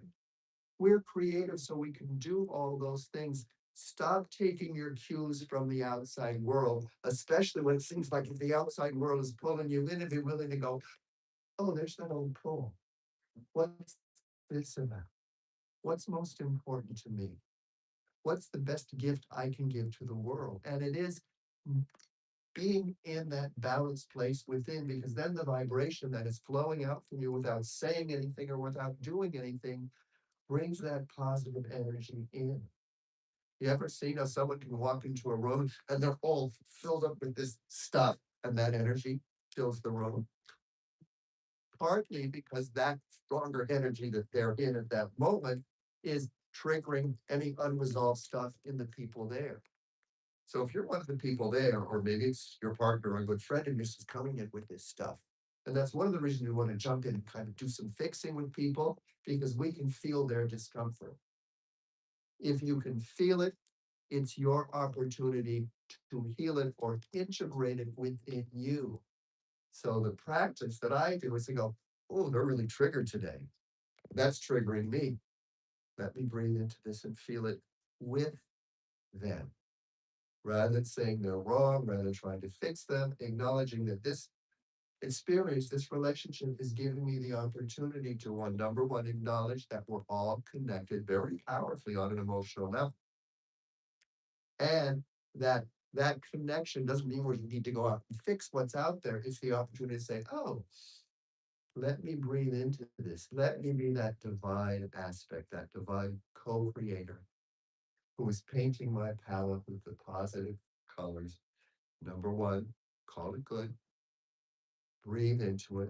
We're creative, so we can do all those things. Stop taking your cues from the outside world, especially when it seems like if the outside world is pulling you in, and be willing to go, oh, there's that old pull. What's this about? What's most important to me? What's the best gift I can give to the world? And it is being in that balanced place within, because then the vibration that is flowing out from you without saying anything or without doing anything brings that positive energy in. You ever seen how someone can walk into a room and they're all filled up with this stuff and that energy fills the room? Partly because that stronger energy that they're in at that moment is triggering any unresolved stuff in the people there. So if you're one of the people there, or maybe it's your partner or a good friend, and you're just coming in with this stuff, and that's one of the reasons we want to jump in and kind of do some fixing with people, because we can feel their discomfort. If you can feel it, it's your opportunity to heal it or integrate it within you. So the practice that I do is to go, oh, they're really triggered today. That's triggering me. Let me breathe into this and feel it with them. Rather than saying they're wrong, rather than trying to fix them, acknowledging that this experience, this relationship is giving me the opportunity to number one, acknowledge that we're all connected very powerfully on an emotional level. And that connection doesn't mean we need to go out and fix what's out there. It's the opportunity to say, oh, let me breathe into this. Let me be that divine aspect, that divine co-creator who is painting my palette with the positive colors. Number one, call it good, breathe into it.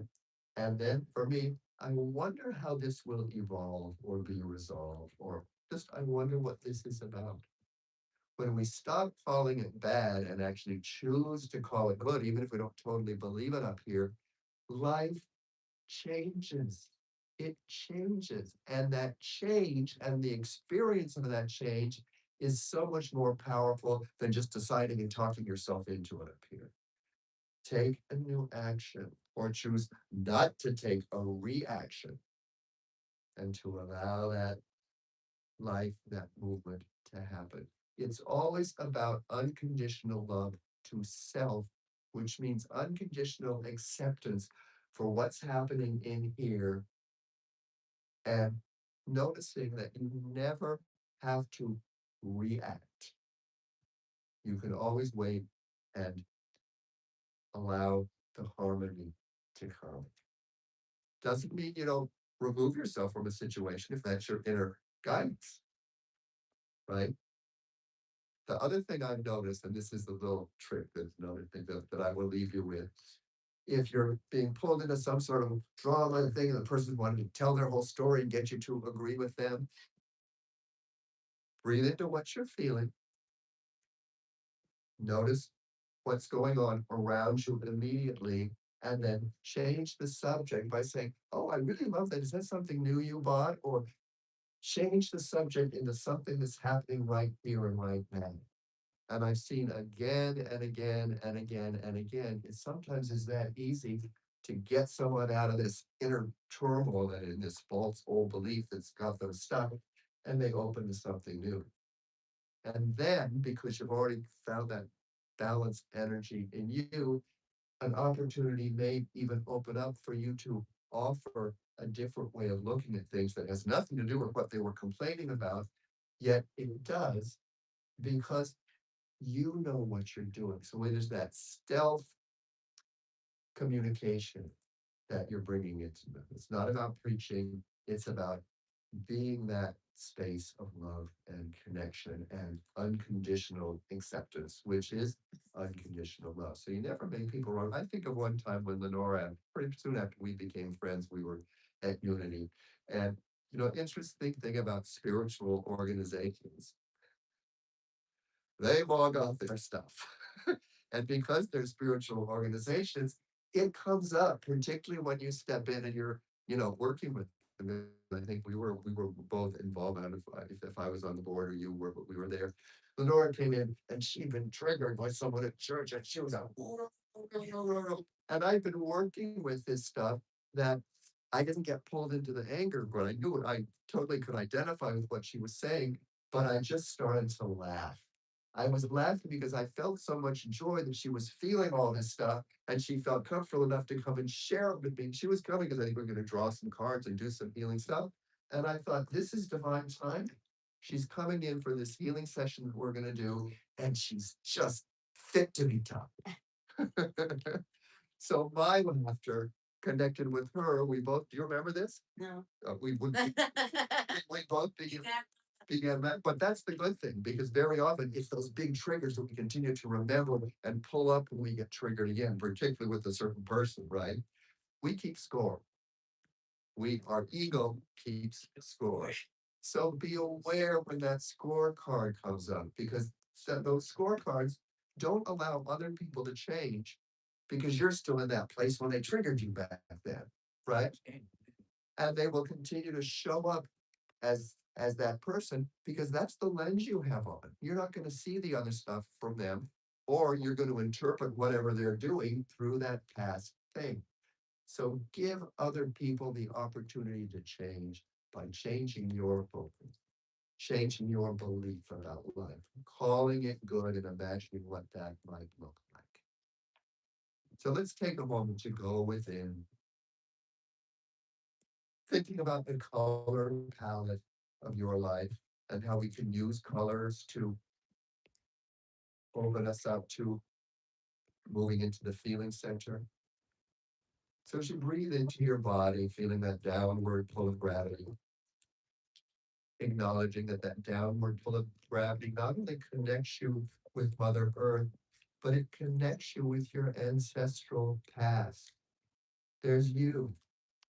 And then for me, I wonder how this will evolve or be resolved, or just I wonder what this is about. When we stop calling it bad and actually choose to call it good, even if we don't totally believe it up here, life changes. It changes. And that change and the experience of that change is so much more powerful than just deciding and talking yourself into it up here. Take a new action or choose not to take a reaction and to allow that life, that movement to happen. It's always about unconditional love to self, which means unconditional acceptance for what's happening in here and noticing that you never have to react. You can always wait and allow the harmony to come. Doesn't mean you don't remove yourself from a situation if that's your inner guidance, right? The other thing I've noticed, and this is the little trick, that's another thing that I will leave you with. If you're being pulled into some sort of drama thing and the person wanted to tell their whole story and get you to agree with them, Breathe into what you're feeling. Notice what's going on around you immediately, and then change the subject by saying, "Oh, I really love that. Is that something new you bought?" Or change the subject into something that's happening right here and right now. And I've seen again and again and again and again, it sometimes is that easy to get someone out of this inner turmoil and in this false old belief that's got them stuck, and they open to something new. And then, because you've already found that balanced energy in you, an opportunity may even open up for you to offer a different way of looking at things that has nothing to do with what they were complaining about, yet it does because you know what you're doing. So it is that stealth communication that you're bringing into them. It's not about preaching, it's about being that space of love and connection and unconditional acceptance, which is unconditional love. So you never make people wrong. I think of one time when Lenora, pretty soon after we became friends, we were at Unity. And, interesting thing about spiritual organizations, they log off their stuff. And because they're spiritual organizations, it comes up, particularly when you step in and you're, working with them. I think we were both involved. I don't know if I was on the board or you were, but we were there. Lenora came in and she'd been triggered by someone at church and she was out. And I've been working with this stuff that I didn't get pulled into the anger, but I knew it. I totally could identify with what she was saying, but I just started to laugh. I was laughing because I felt so much joy that she was feeling all this stuff and she felt comfortable enough to come and share it with me. She was coming because I think we're going to draw some cards and do some healing stuff. And I thought, this is divine timing. She's coming in for this healing session that we're going to do, and she's just fit to be taught. So my laughter connected with her. We both, do you remember this? No. We both began that. But that's the good thing, because very often it's those big triggers that we continue to remember and pull up when we get triggered again, particularly with a certain person, right? We keep score. Our ego keeps score. So be aware when that scorecard comes up, because those scorecards don't allow other people to change because you're still in that place when they triggered you back then, right? And they will continue to show up as that person because that's the lens you have on. You're not going to see the other stuff from them, or you're going to interpret whatever they're doing through that past thing. So give other people the opportunity to change by changing your focus, changing your belief about life, calling it good and imagining what that might look like. So let's take a moment to go within, thinking about the color palette of your life and how we can use colors to open us up to moving into the feeling center. So as you breathe into your body, feeling that downward pull of gravity, acknowledging that that downward pull of gravity not only connects you with Mother Earth, but it connects you with your ancestral past. There's you.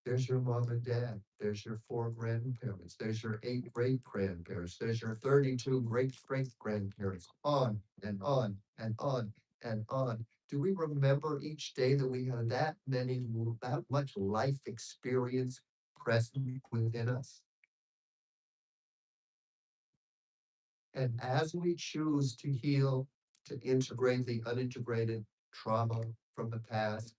There's your mom and dad. There's your 4 grandparents. There's your 8 great grandparents. There's your 32 great great grandparents. On and on and on and on. Do we remember each day that we have that much life experience present within us? And as we choose to heal, to integrate the unintegrated trauma from the past,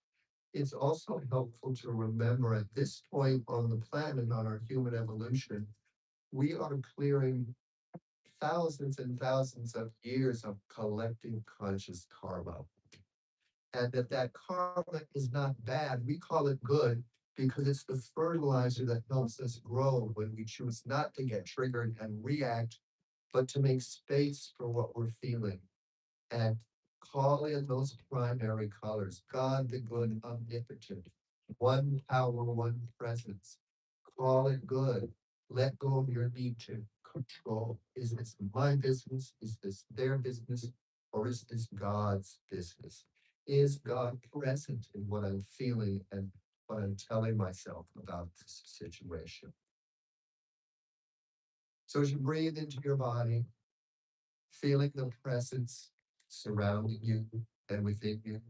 it's also helpful to remember at this point on the planet, on our human evolution, we are clearing thousands and thousands of years of collecting conscious karma. And that karma is not bad. We call it good because it's the fertilizer that helps us grow when we choose not to get triggered and react, but to make space for what we're feeling and call in those primary colors. God, the good, omnipotent, one power, one presence. Call it good. Let go of your need to control. Is this my business? Is this their business? Or is this God's business? Is God present in what I'm feeling and what I'm telling myself about this situation? So as you breathe into your body, feeling the presence surrounding you and within you,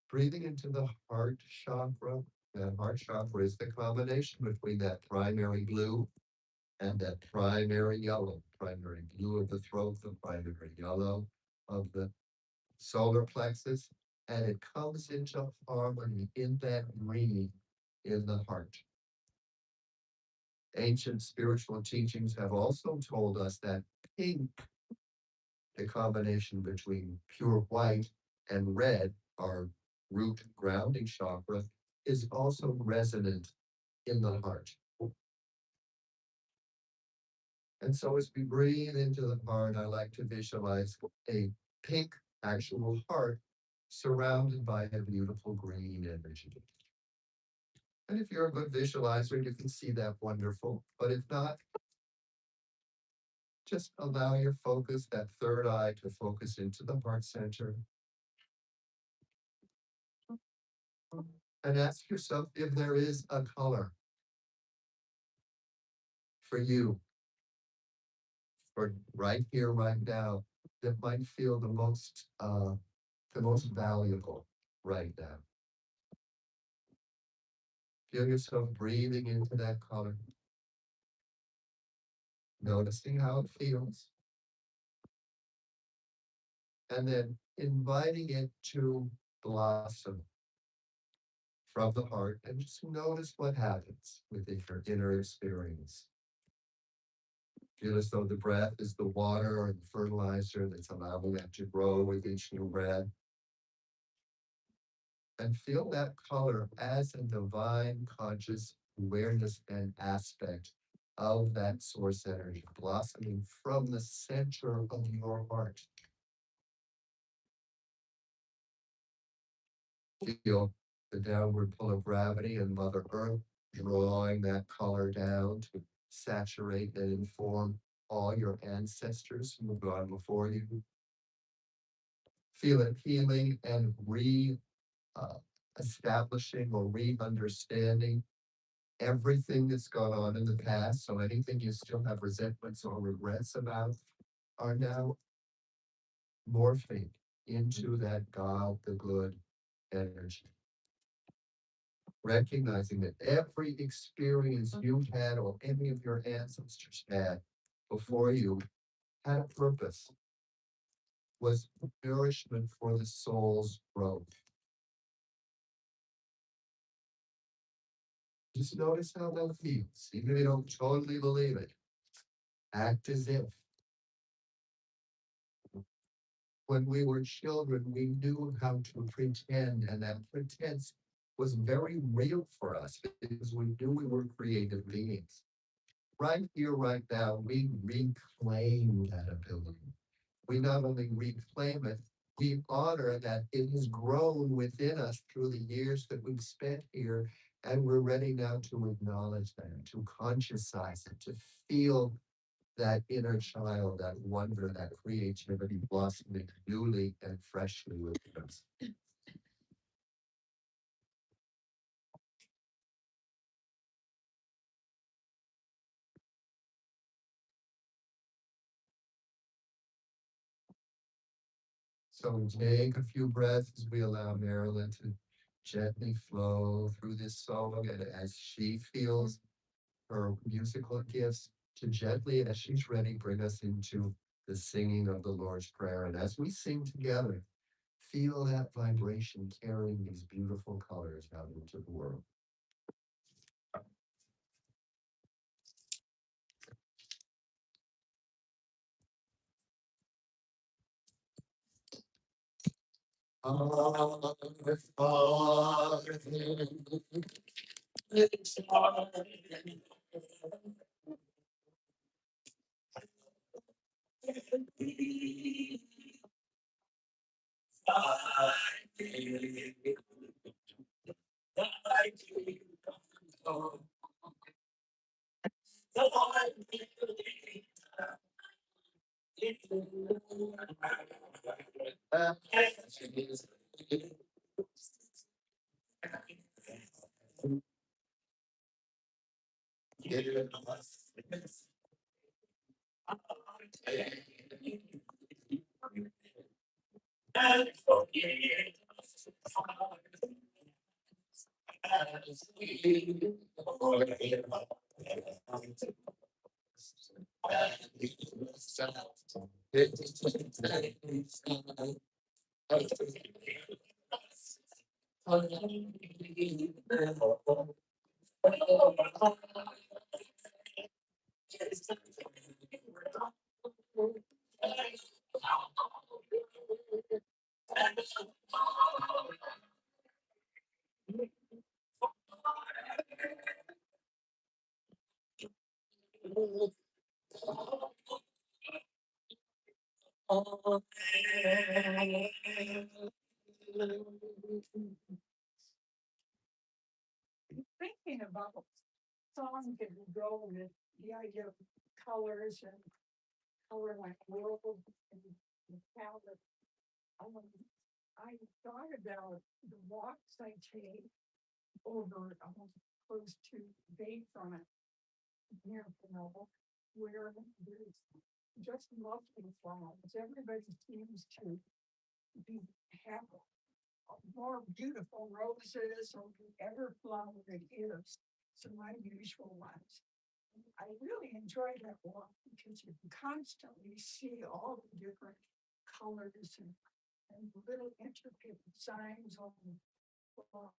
breathing into the heart chakra. That heart chakra is the combination between that primary blue and that primary yellow. Primary blue of the throat, the primary yellow of the solar plexus, and it comes into harmony in that green in the heart. Ancient spiritual teachings have also told us that pink, the combination between pure white and red, our root grounding chakra, is also resonant in the heart. And so as we breathe into the heart, I like to visualize a pink actual heart surrounded by a beautiful green energy. And if you're a good visualizer, you can see that wonderful. But if not, just allow your focus, that third eye, to focus into the heart center. And ask yourself if there is a color for you, for right here, right now, that might feel the most valuable right now. Feel yourself breathing into that color, noticing how it feels, and then inviting it to blossom from the heart, and just notice what happens within your inner experience. Feel as though the breath is the water or the fertilizer that's allowing that to grow with each new breath. And feel that color as a divine conscious awareness and aspect of that source energy blossoming from the center of your heart. Feel the downward pull of gravity and Mother Earth drawing that color down to saturate and inform all your ancestors who have gone before you. Feel it healing and uh, establishing or re-understanding everything that's gone on in the past. So anything you still have resentments or regrets about are now morphing into that God, the good energy. Recognizing that every experience you've had or any of your ancestors had before you had a purpose, was nourishment for the soul's growth. Just notice how that feels, even if you don't totally believe it. Act as if when we were children, we knew how to pretend, and that pretense was very real for us because we knew we were creative beings. Right here, right now, we reclaim that ability. We not only reclaim it, we honor that it has grown within us through the years that we've spent here. And we're ready now to acknowledge that, to conscientize it, to feel that inner child, that wonder, that creativity blossoming newly and freshly within us. So take a few breaths as we allow Marilyn to gently flow through this song, and as she feels her musical gifts, to gently, as she's ready, bring us into the singing of the Lord's Prayer. And as we sing together, feel that vibration carrying these beautiful colors out into the world. Our Father, which art in heaven, be thy name. Thy kingdom come, thy will be done as it is in heaven. Thinking about songs that would go with the idea of colors and color like world and palette. Um, I thought about the walks I take over close to Bayfront near Pinole, where there's just lovely flowers. Everybody seems to be have more beautiful roses or whatever flower it is. So my usual ones. I really enjoy that walk because you can constantly see all the different colors and little intricate designs on the flowers.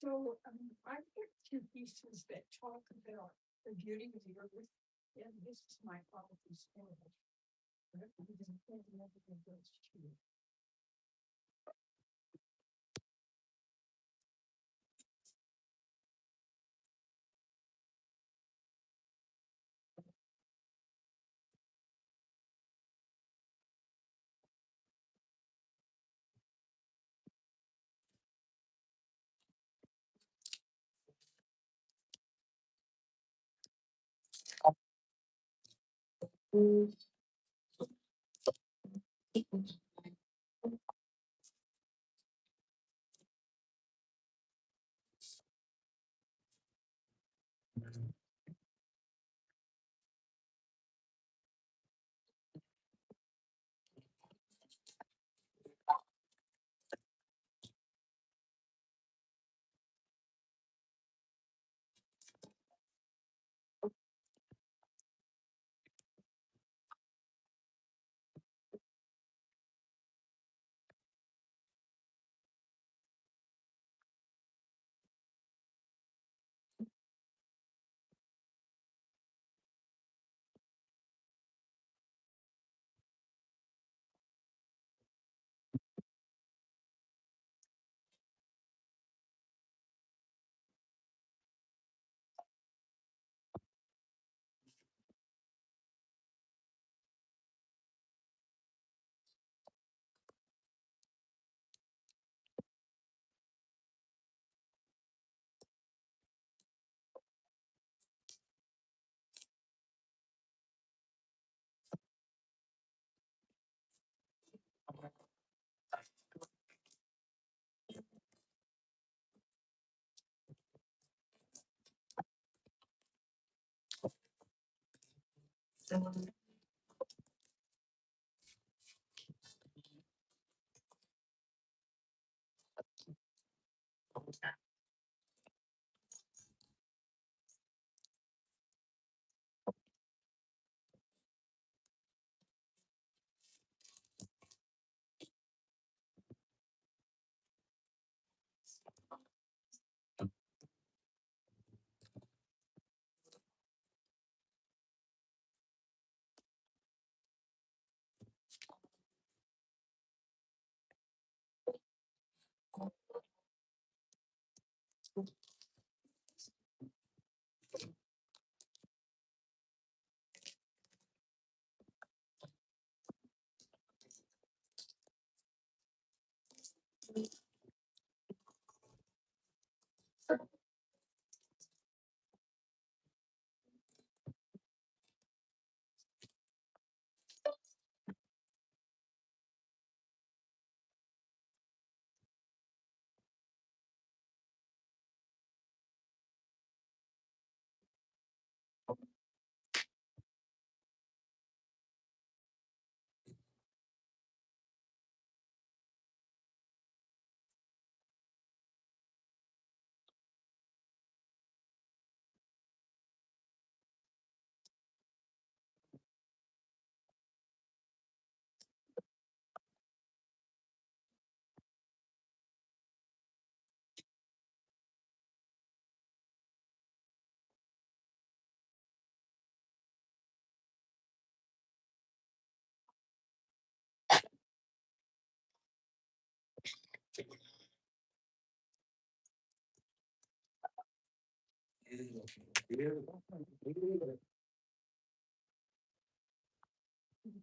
So I picked two pieces that talk about the beauty of the earth, and this is my powerful story. But we can put another of those two.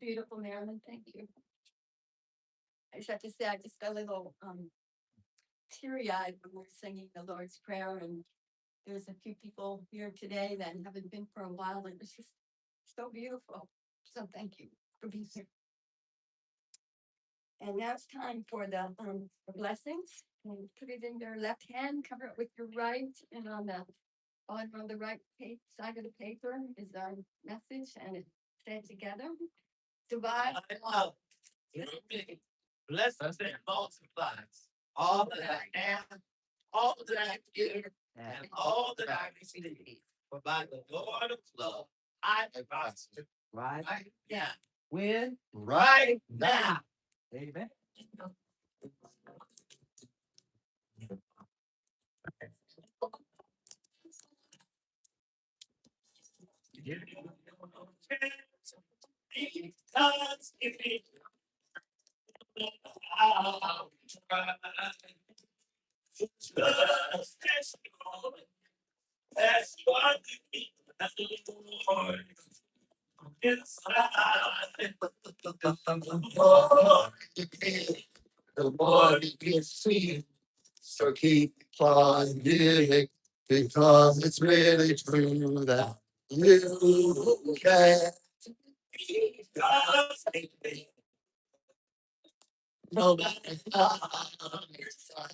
Beautiful, Marilyn, thank you. I just have to say, I just got a little, teary-eyed when we're singing the Lord's Prayer, and there's a few people here today that haven't been for a while, and it's just so beautiful. So thank you for being here. And now it's time for the blessings. And put it in your left hand, cover it with your right, and on the bottom of the right side of the paper is our message, and it's said together. Divide. Bless us and multiplies all that I am, all that I give, and all that I receive. For by the Lord of love, I am prospered right now. When? Right now. Amen. God's giving. That's what we Lord. The more you can see, so keep on giving, because it's really true that you can. God's giving. No matter how your side.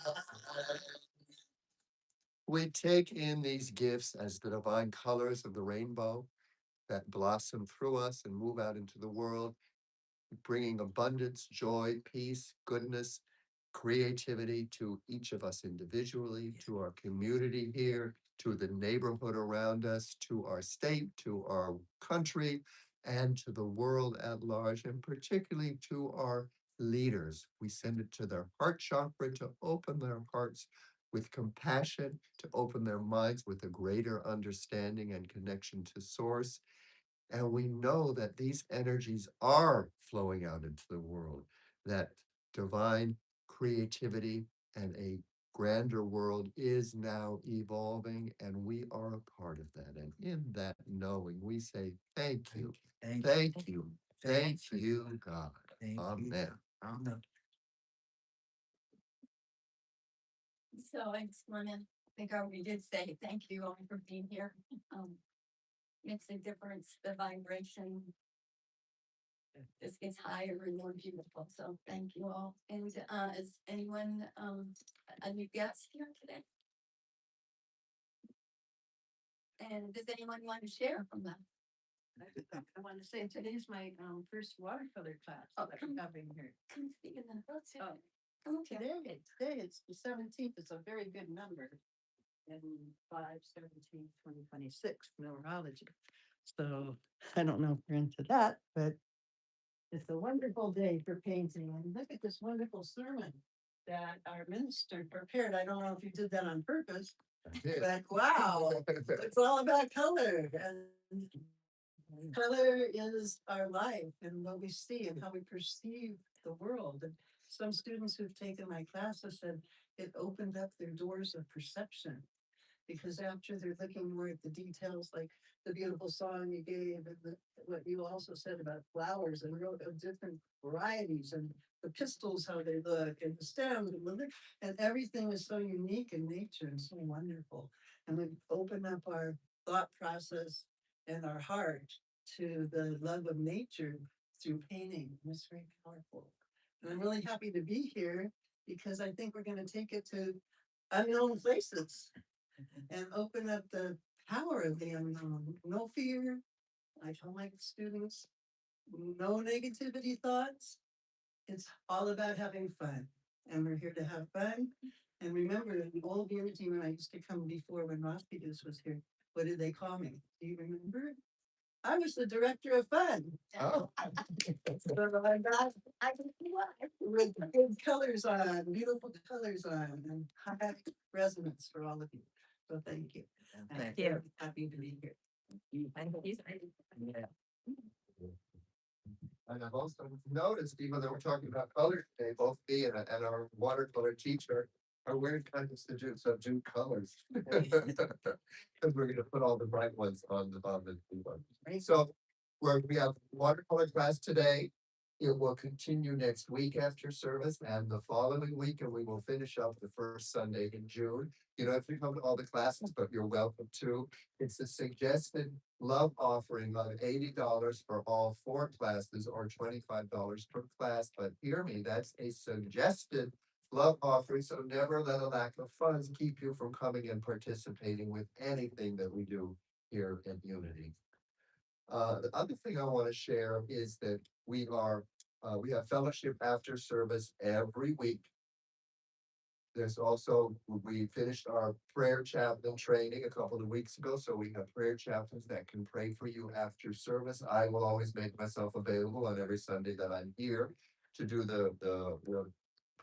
We take in these gifts as the divine colors of the rainbow that blossom through us and move out into the world, bringing abundance, joy, peace, goodness, creativity to each of us individually, to our community here, to the neighborhood around us, to our state, to our country, and to the world at large, and particularly to our leaders. We send it to their heart chakra to open their hearts with compassion, to open their minds with a greater understanding and connection to source. And we know that these energies are flowing out into the world, that divine creativity and a grander world is now evolving, and we are a part of that. And in that knowing, we say, thank you, thank you, thank you, God. Amen. Amen. So I just wanna, I think I already did say thank you all for being here. Makes a difference, the vibration. This gets higher and more beautiful, so thank you all. And is anyone a new guest here today? And does anyone want to share from them? I want to say today's my first watercolor class that I'm having here. Come speak in the thoughts. Oh. Come on, Karen. Today it's the 17th. It's a very good number. In 5/17/2026 numerology. So I don't know if you're into that, but it's a wonderful day for painting. And look at this wonderful sermon that our minister prepared. I don't know if you did that on purpose, but wow, it's all about color. And color is our life and what we see and how we perceive the world. And some students who've taken my class have said it opened up their doors of perception. Because after they're looking more at the details, like the beautiful song you gave, and what you also said about flowers and real of different varieties, and the pistils, how they look, and the stems, and everything is so unique in nature and so wonderful. And we open up our thought process and our heart to the love of nature through painting. It's very powerful. And I'm really happy to be here because I think we're going to take it to unknown places and open up the power of the unknown. No fear. I tell my students, no negativity thoughts. It's all about having fun. And we're here to have fun. And remember, in the old unity, when I used to come before, when Rospidus was here, what did they call me? Do you remember? I was the director of fun. Oh. So I got, I can see why. With good colors on, beautiful colors on, and high resonance for all of you. So thank you. And Thank you. Happy to be here. Thank you. Yeah. And I've also noticed, even though we're talking about color today, both me and our watercolor teacher are wearing kind of subdued colors. Cause we're gonna put all the bright ones on the blue ones. So we have watercolor class today. It will continue next week after service and the following week, and we will finish up the first Sunday in June. You don't have to come to all the classes, but you're welcome to. It's a suggested love offering of $80 for all 4 classes or $25 per class. But hear me, that's a suggested love offering. So never let a lack of funds keep you from coming and participating with anything that we do here at Unity. The other thing I want to share is that we have fellowship after service every week. There's also, we finished our prayer chaplain training a couple of weeks ago, so we have prayer chaplains that can pray for you after service. I will always make myself available on every Sunday that I'm here to do the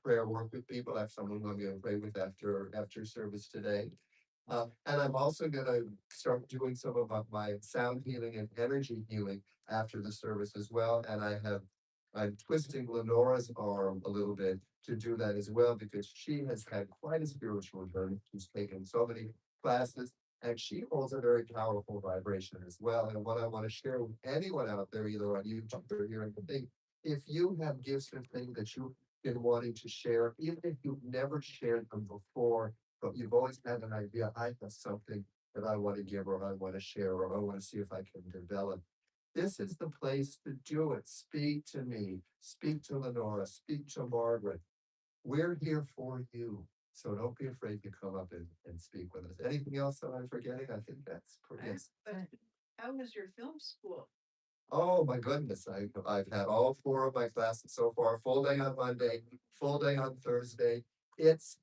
prayer work with people. I have someone I'm gonna pray with after service today. And I'm also gonna start doing some of my sound healing and energy healing after the service as well. And I'm twisting Lenora's arm a little bit to do that as well, because she has had quite a spiritual journey. She's taken so many classes and she holds a very powerful vibration as well. And what I want to share with anyone out there, either on YouTube or here in the thing, if you have gifts and things that you've been wanting to share, even if you've never shared them before, but you've always had an idea, I have something that I want to give or I want to share or I want to see if I can develop. This is the place to do it. Speak to me, speak to Lenora, speak to Margaret. We're here for you. So don't be afraid to come up and speak with us. Anything else that I'm forgetting? I think that's pretty. Yes. How was your film school? Oh my goodness, I've had all 4 of my classes so far, full day on Monday, full day on Thursday. It's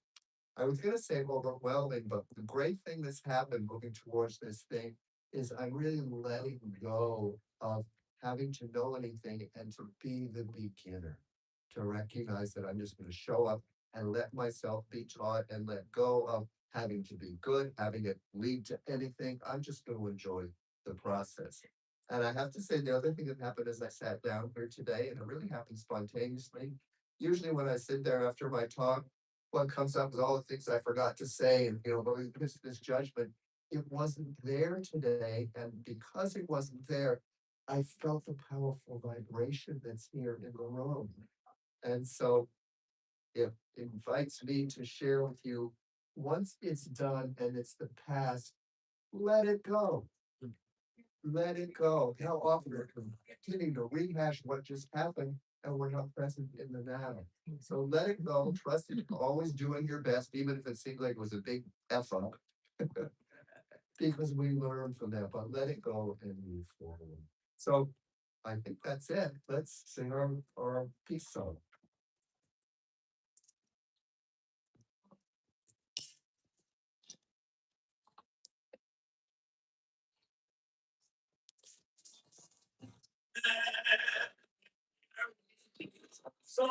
I was gonna say overwhelming, but the great thing that's happened moving towards this thing is I'm really letting go of having to know anything and to be the beginner. To recognize that I'm just gonna show up and let myself be taught and let go of having to be good, having it lead to anything. I'm just gonna enjoy the process. And I have to say, the other thing that happened as I sat down here today, and it really happened spontaneously. Usually when I sit there after my talk, what comes up is all the things I forgot to say, and but this judgment, it wasn't there today, and because it wasn't there, I felt the powerful vibration that's here in the room, and so it invites me to share with you. Once it's done and it's the past, let it go. Let it go. How often we're continuing to rehash what just happened and we're not present in the now. So let it go. Trust it. Always doing your best, even if it seemed like it was a big F up. Because we learn from that, but let it go and move forward. So I think that's it. Let's sing our peace song. So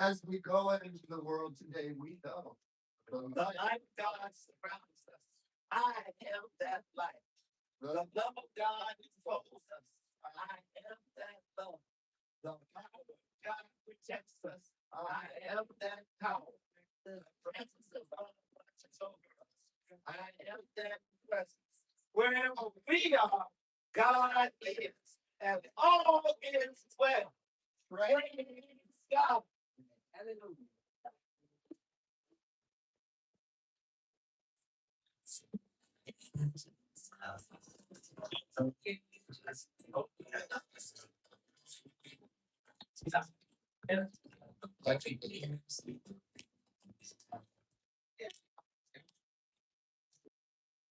As we go into the world today, we know. The light of God surrounds us. I am that light. The love of God enfolds us. I am that love. The power of God protects us. I am that power. The presence of God watches over us. I am that presence. Wherever we are, God is, and all is well. Praise God. Hallelujah.